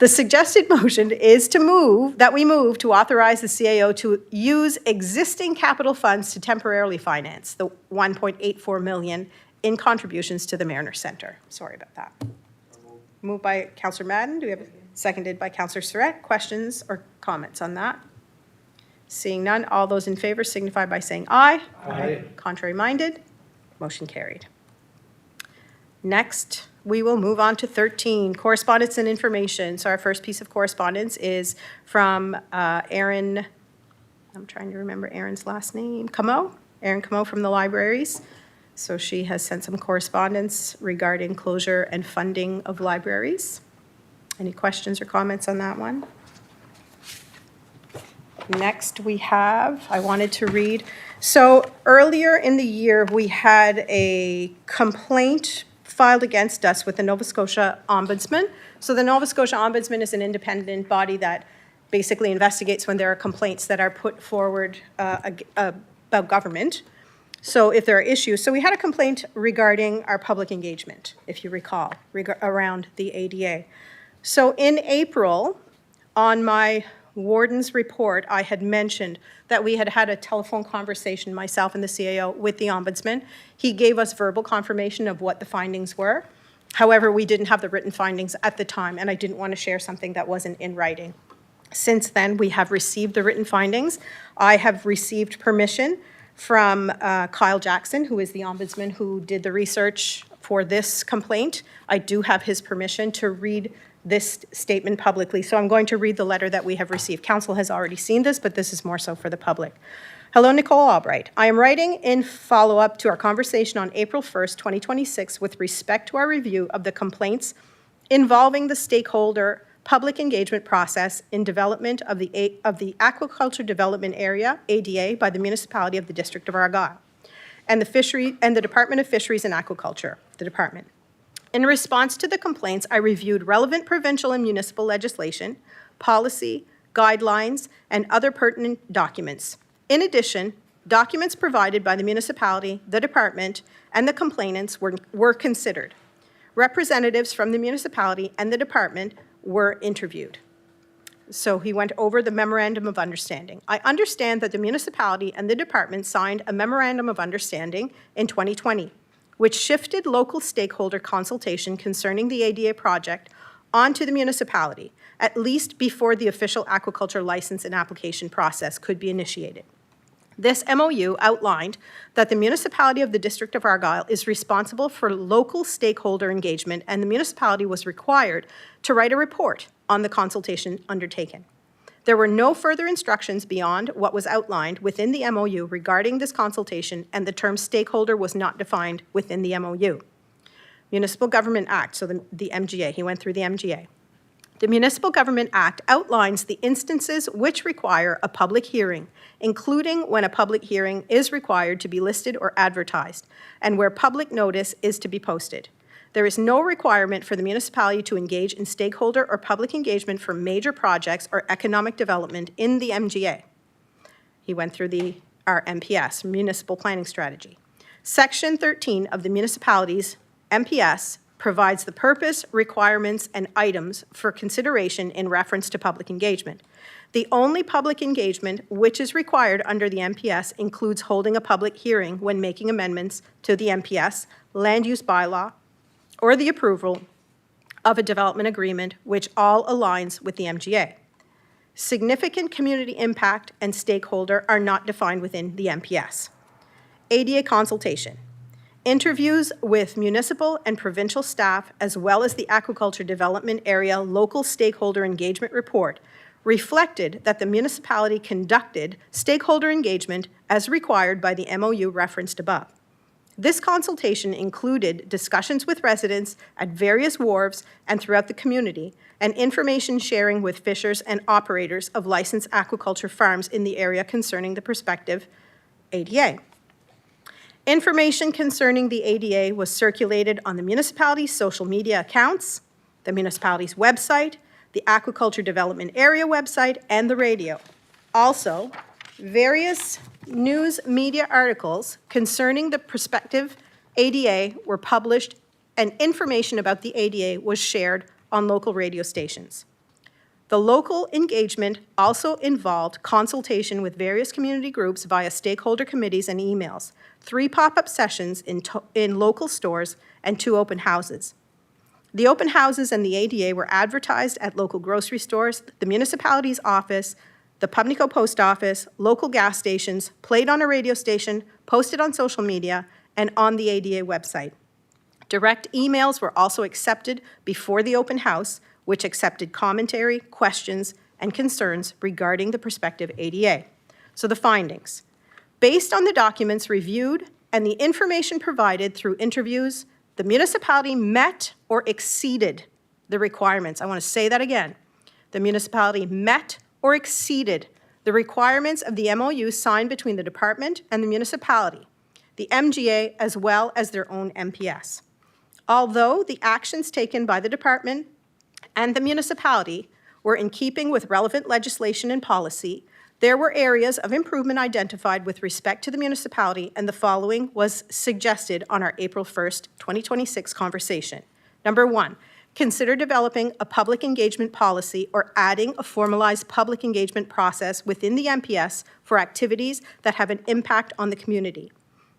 The suggested motion is that we move to authorize the CAO to use existing capital funds to temporarily finance the 1.84 million in contributions to the Mariner Centre. Sorry about that. Moved by Councillor Madden. Do we have seconded by Councillor Surratt? Questions or comments on that? Seeing none, all those in favor signify by saying aye. Aye. Contrary minded, motion carried. Next, we will move on to 13, correspondence and information. So our first piece of correspondence is from Aaron, I'm trying to remember Aaron's last name, Aaron Camo from the libraries. So she has sent some correspondence regarding closure and funding of libraries. Any questions or comments on that one? Next, I wanted to read, so earlier in the year, we had a complaint filed against us with the Nova Scotia Ombudsman. So the Nova Scotia Ombudsman is an independent body that basically investigates when there are complaints that are put forward about government. So if there are issues, so we had a complaint regarding our public engagement, if you recall, around the ADA. So in April, on my warden's report, I had mentioned that we had had a telephone conversation, myself and the CAO, with the Ombudsman. He gave us verbal confirmation of what the findings were. However, we didn't have the written findings at the time, and I didn't want to share something that wasn't in writing. Since then, we have received the written findings. I have received permission from Kyle Jackson, who is the Ombudsman who did the research for this complaint. I do have his permission to read this statement publicly. So I'm going to read the letter that we have received. Council has already seen this, but this is more so for the public. Hello, Nicole Albright. I am writing in follow-up to our conversation on April 1st, 2026 with respect to our review of the complaints involving the stakeholder public engagement process in development of the Aquaculture Development Area, ADA, by the Municipality of the District of Argyle and the Department of Fisheries and Aquaculture, the department. In response to the complaints, I reviewed relevant provincial and municipal legislation, policy, guidelines, and other pertinent documents. In addition, documents provided by the municipality, the department, and the complainants were considered. Representatives from the municipality and the department were interviewed. So he went over the memorandum of understanding. I understand that the municipality and the department signed a memorandum of understanding in 2020. Which shifted local stakeholder consultation concerning the ADA project onto the municipality, at least before the official aquaculture license and application process could be initiated. This MOU outlined that the municipality of the District of Argyle is responsible for local stakeholder engagement, and the municipality was required to write a report on the consultation undertaken. There were no further instructions beyond what was outlined within the MOU regarding this consultation, and the term stakeholder was not defined within the MOU. Municipal Government Act, so the MGA, he went through the MGA. The Municipal Government Act outlines the instances which require a public hearing, including when a public hearing is required to be listed or advertised, and where public notice is to be posted. There is no requirement for the municipality to engage in stakeholder or public engagement for major projects or economic development in the MGA. He went through our MPS, Municipal Planning Strategy. Section 13 of the municipality's MPS provides the purpose, requirements, and items for consideration in reference to public engagement. The only public engagement which is required under the MPS includes holding a public hearing when making amendments to the MPS, land use bylaw, or the approval of a development agreement which all aligns with the MGA. Significant community impact and stakeholder are not defined within the MPS. ADA consultation. Interviews with municipal and provincial staff, as well as the Aquaculture Development Area Local Stakeholder Engagement Report, reflected that the municipality conducted stakeholder engagement as required by the MOU referenced above. This consultation included discussions with residents at various wharves and throughout the community, and information sharing with fishers and operators of licensed aquaculture farms in the area concerning the prospective ADA. Information concerning the ADA was circulated on the municipality's social media accounts, the municipality's website, the Aquaculture Development Area website, and the radio. Also, various news media articles concerning the prospective ADA were published, and information about the ADA was shared on local radio stations. The local engagement also involved consultation with various community groups via stakeholder committees and emails, 3 pop-up sessions in local stores, and 2 open houses. The open houses and the ADA were advertised at local grocery stores, the municipality's office, the Pubnico Post Office, local gas stations, played on a radio station, posted on social media, and on the ADA website. Direct emails were also accepted before the open house, which accepted commentary, questions, and concerns regarding the prospective ADA. So the findings. Based on the documents reviewed and the information provided through interviews, the municipality met or exceeded the requirements. I want to say that again. The municipality met or exceeded the requirements of the MOU signed between the department and the municipality, the MGA, as well as their own MPS. Although the actions taken by the department and the municipality were in keeping with relevant legislation and policy, there were areas of improvement identified with respect to the municipality, and the following was suggested on our April 1st, 2026 conversation. Number 1, consider developing a public engagement policy or adding a formalized public engagement process within the MPS for activities that have an impact on the community.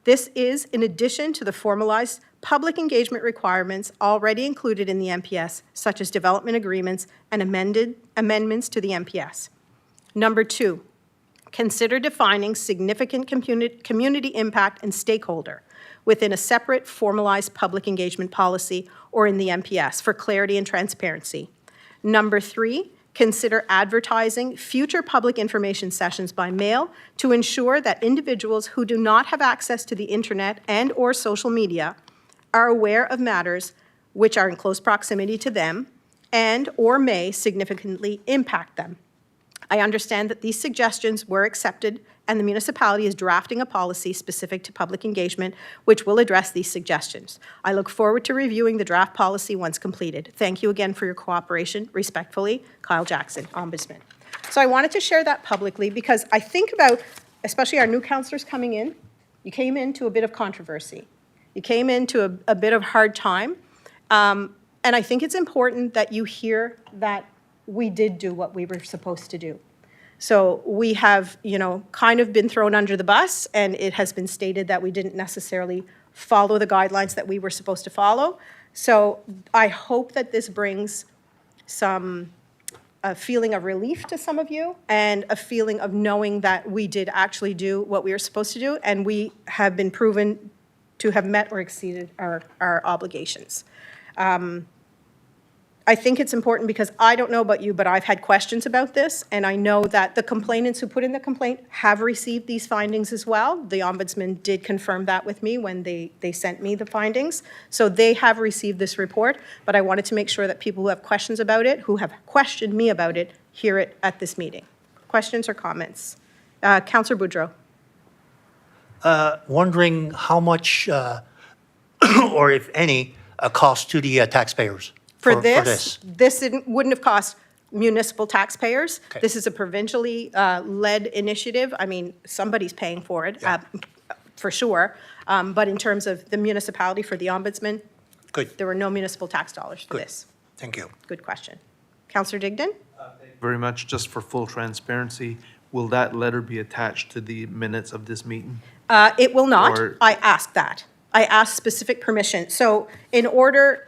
This is in addition to the formalized public engagement requirements already included in the MPS, such as development agreements and amendments to the MPS. Number 2, consider defining significant community impact and stakeholder within a separate formalized public engagement policy or in the MPS for clarity and transparency. Number 3, consider advertising future public information sessions by mail to ensure that individuals who do not have access to the internet and/or social media are aware of matters which are in close proximity to them and/or may significantly impact them. I understand that these suggestions were accepted and the municipality is drafting a policy specific to public engagement which will address these suggestions. I look forward to reviewing the draft policy once completed. Thank you again for your cooperation. Respectfully, Kyle Jackson, Ombudsman. So I wanted to share that publicly because I think about, especially our new councillors coming in, you came into a bit of controversy. You came into a bit of hard time. And I think it's important that you hear that we did do what we were supposed to do. So we have, kind of been thrown under the bus, and it has been stated that we didn't necessarily follow the guidelines that we were supposed to follow. So I hope that this brings a feeling of relief to some of you and a feeling of knowing that we did actually do what we were supposed to do, and we have been proven to have met or exceeded our obligations. I think it's important because I don't know about you, but I've had questions about this, and I know that the complainants who put in the complaint have received these findings as well. The Ombudsman did confirm that with me when they sent me the findings. So they have received this report, but I wanted to make sure that people who have questions about it, who have questioned me about it, hear it at this meeting. Questions or comments? Councillor Boudreau. Wondering how much, or if any, cost to the taxpayers For this wouldn't have cost municipal taxpayers. Okay. This is a provincially led initiative. I mean, somebody's paying for it, Yeah. for sure. But in terms of the municipality for the Ombudsman, Good, there were no municipal tax dollars for Good. this. thank you. Good question. Councillor Digdon? Very much, just for full transparency, will that letter be attached to the minutes of this meeting? It will not. Or- I asked that. I asked specific permission. So in order,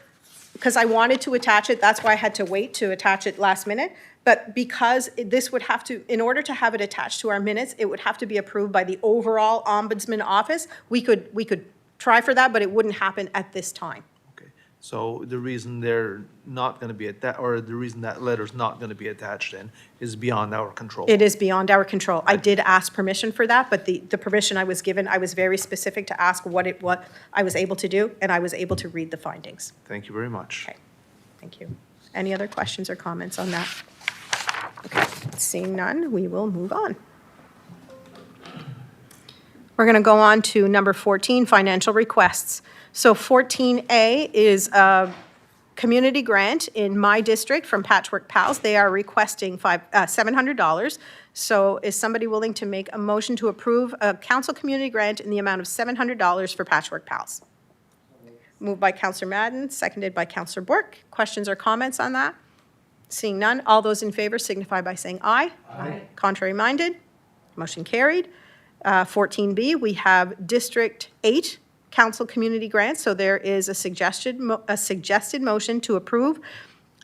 because I wanted to attach it, that's why I had to wait to attach it last minute. But because this would have to, in order to have it attached to our minutes, it would have to be approved by the overall Ombudsman office. We could try for that, but it wouldn't happen at this time. Okay, so the reason they're not going to be or the reason that letter's not going to be attached in is beyond our control. It is beyond our control. I did ask permission for that, but the permission I was given, I was very specific to ask what I was able to do, and I was able to read the findings. Thank you very much. Okay, thank you. Any other questions or comments on that? Okay, seeing none, we will move on. We're going to go on to number 14, financial requests. So 14A is a community grant in my district from Patchwork Pals. They are requesting $700. So is somebody willing to make a motion to approve a council community grant in the amount of $700 for Patchwork Pals? Moved by Councillor Madden, seconded by Councillor Bork. Questions or comments on that? Seeing none, all those in favor signify by saying aye. Aye. Contrary minded, motion carried. 14B, we have District 8 Council Community Grant. So there is a suggested motion to approve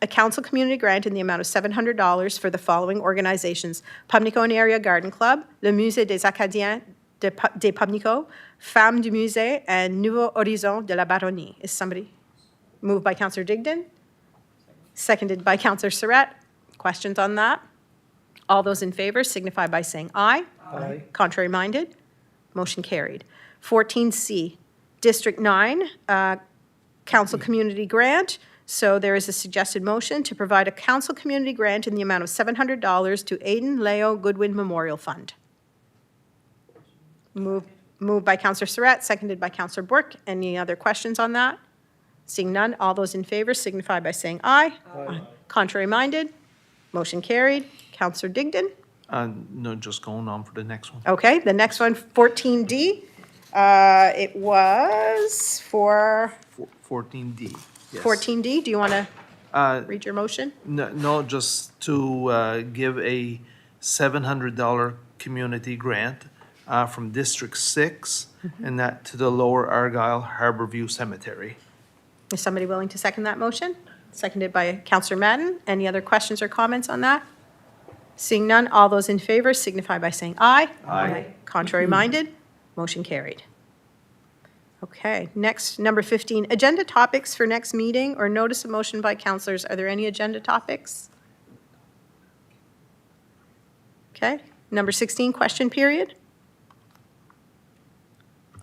a council community grant in the amount of $700 for the following organizations: Pumnico and Area Garden Club, Le Musée des Acadiens des Pumnico, Femmes du Musée, and Nouveau Horizon de la Baronnie. Is somebody? Moved by Councillor Digdon, seconded by Councillor Surratt. Questions on that? All those in favor signify by saying aye. Aye. Contrary minded, motion carried. 14C, District 9, Council Community Grant. So there is a suggested motion to provide a council community grant in the amount of $700 to Aidan Leo Goodwin Memorial Fund. Moved by Councillor Surratt, seconded by Councillor Burke. Any other questions on that? Seeing none, all those in favor signify by saying aye. Aye. Contrary minded, motion carried. Councillor Digdon? No, just going on for the next one. Okay, the next one, 14D. It was for 14D. Yes. 14D. Do you want to Uh, read your motion? No, just to give a $700 community grant from District 6, and that to the Lower Argyle Harborview Cemetery. Is somebody willing to second that motion? Seconded by Councillor Madden. Any other questions or comments on that? Seeing none, all those in favor signify by saying aye. Aye. Contrary minded, motion carried. Okay, next, number 15, agenda topics for next meeting or notice of motion by councillors. Are there any agenda topics? Okay, number 16, question period.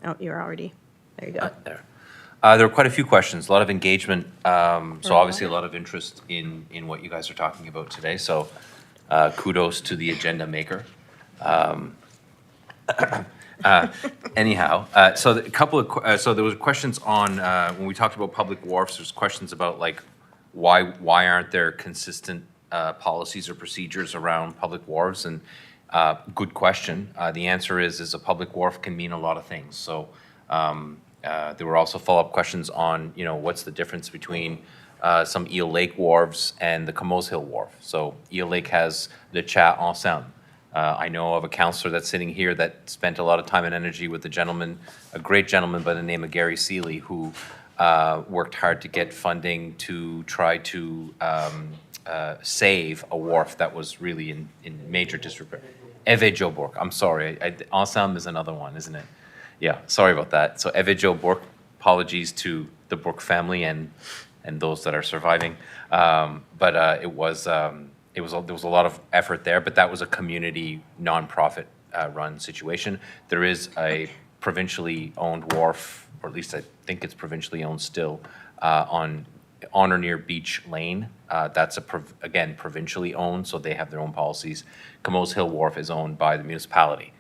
Oh, you're already, there you go. There. There were quite a few questions, a lot of engagement, so obviously a lot of interest in what you guys are talking about today, so kudos to the agenda maker. Anyhow, so a couple of, so there was questions on, when we talked about public wharfs, there's questions about like, why aren't there consistent policies or procedures around public wharves? And good question. The answer is a public wharf can mean a lot of things. So there were also follow-up questions on, you know, what's the difference between some Eel Lake wharves and the Camoes Hill Wharf. So Eel Lake has Le Chat Ensemble. I know of a councillor that's sitting here that spent a lot of time and energy with a gentleman, a great gentleman by the name of Gary Seeley, who worked hard to get funding to try to save a wharf that was really in major disrepair. Eve Joe Bork, I'm sorry, Ensemble is another one, isn't it? Yeah, sorry about that. So Eve Joe Bork, apologies to the Bork family and those that are surviving. But there was a lot of effort there, but that was a community nonprofit run situation. There is a provincially owned wharf, or at least I think it's provincially owned still, on or near Beach Lane. That's again provincially owned, so they have their own policies. Camoes Hill Wharf is owned by the municipality.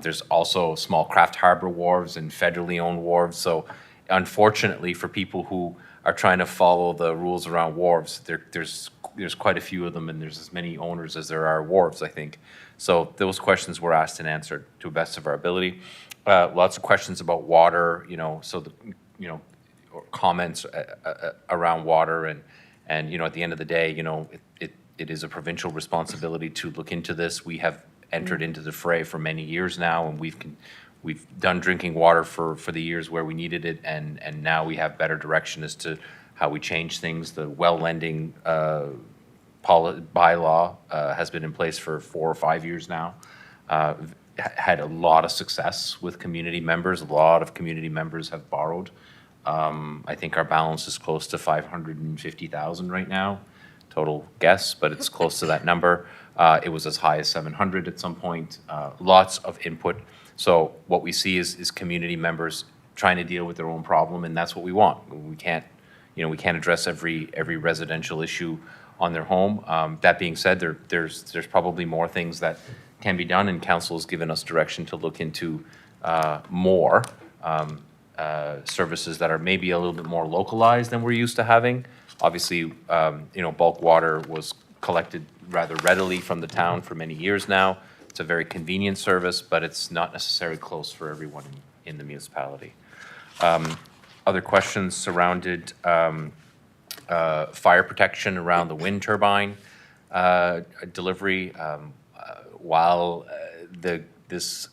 There's also small craft harbor wharves and federally owned wharves. So unfortunately for people who are trying to follow the rules around wharves, there's quite a few of them, and there's as many owners as there are wharves, I think. So those questions were asked and answered to the best of our ability. Lots of questions about water, you know, so or comments around water, and you know, at the end of the day, you know, it is a provincial responsibility to look into this. We have entered into the fray for many years now, and we've done drinking water for the years where we needed it, and now we have better direction as to how we change things. The well lending bylaw has been in place for 4 or 5 years now. Had a lot of success with community members. A lot of community members have borrowed. I think our balance is close to 550,000 right now, total guess, but it's close to that number. It was as high as 700 at some point. Lots of input. So what we see is community members trying to deal with their own problem, and that's what we want. We can't address every residential issue on their home. That being said, there's probably more things that can be done, and council has given us direction to look into more services that are maybe a little bit more localized than we're used to having. Obviously, you know, bulk water was collected rather readily from the town for many years now. It's a very convenient service, but it's not necessarily close for everyone in the municipality. Other questions surrounded fire protection around the wind turbine delivery. While this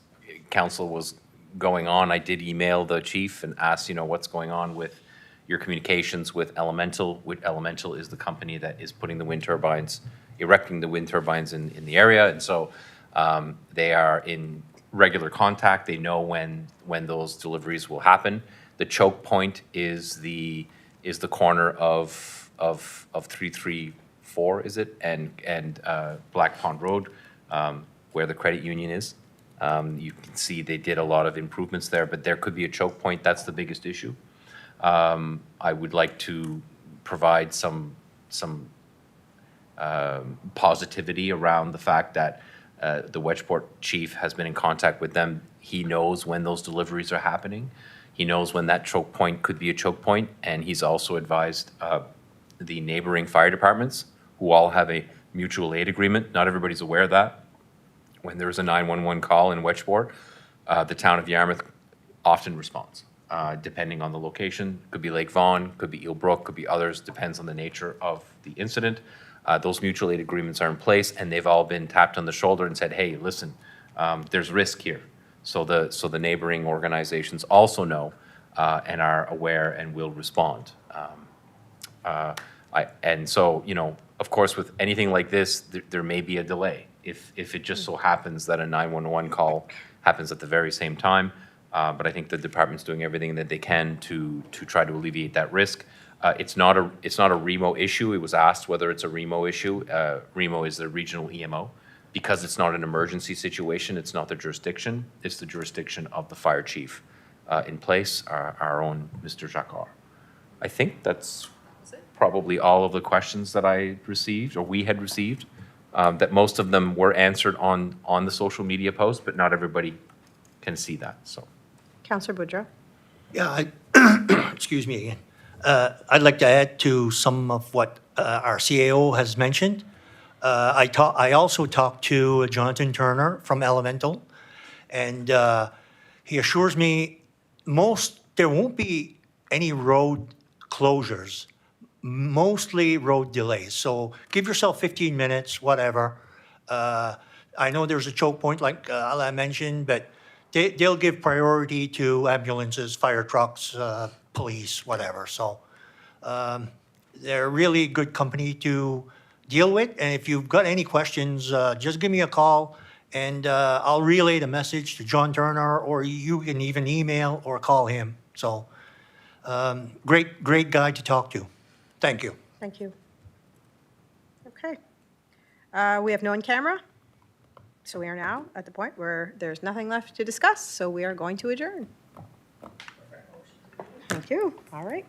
council was going on, I did email the chief and ask, what's going on with your communications with Elemental. Elemental is the company that is putting the wind turbines, erecting the wind turbines in the area. And so they are in regular contact. They know when those deliveries will happen. The choke point is the corner of 334, is it? And Black Pond Road, where the credit union is. You can see they did a lot of improvements there, but there could be a choke point. That's the biggest issue. I would like to provide some positivity around the fact that the Wedgeport chief has been in contact with them. He knows when those deliveries are happening. He knows when that choke point could be a choke point, and he's also advised the neighboring fire departments, who all have a mutual aid agreement. Not everybody's aware of that. When there is a 911 call in Wedgeport, the town of Yarmouth often responds, depending on the location. Could be Lake Vaughan, could be Eel Brook, could be others, depends on the nature of the incident. Those mutual aid agreements are in place, and they've all been tapped on the shoulder and said, hey, listen, there's risk here. So the neighboring organizations also know and are aware and will respond. And so, of course, with anything like this, there may be a delay. If it just so happens that a 911 call happens at the very same time. But I think the department's doing everything that they can to try to alleviate that risk. It's not a REMO issue. It was asked whether it's a REMO issue. REMO is the regional EMO. Because it's not an emergency situation, it's not the jurisdiction. It's the jurisdiction of the fire chief in place, our own Mr. Jacquard. I think that's probably all of the questions that I received, or we had received. That most of them were answered on the social media post, but not everybody can see that, so. Councillor Boudreau? Yeah, excuse me again. I'd like to add to some of what our CAO has mentioned. I also talked to Jonathan Turner from Elemental, and he assures me there won't be any road closures, mostly road delays. So give yourself 15 minutes, whatever. I know there's a choke point like Alain mentioned, but they'll give priority to ambulances, fire trucks, police, whatever. So they're really good company to deal with. And if you've got any questions, just give me a call and I'll relay the message to John Turner, or you can even email or call him. So great guy to talk to. Thank you. Thank you. Okay. We have no on camera. So we are now at the point where there's nothing left to discuss, so we are going to adjourn. Thank you. All right.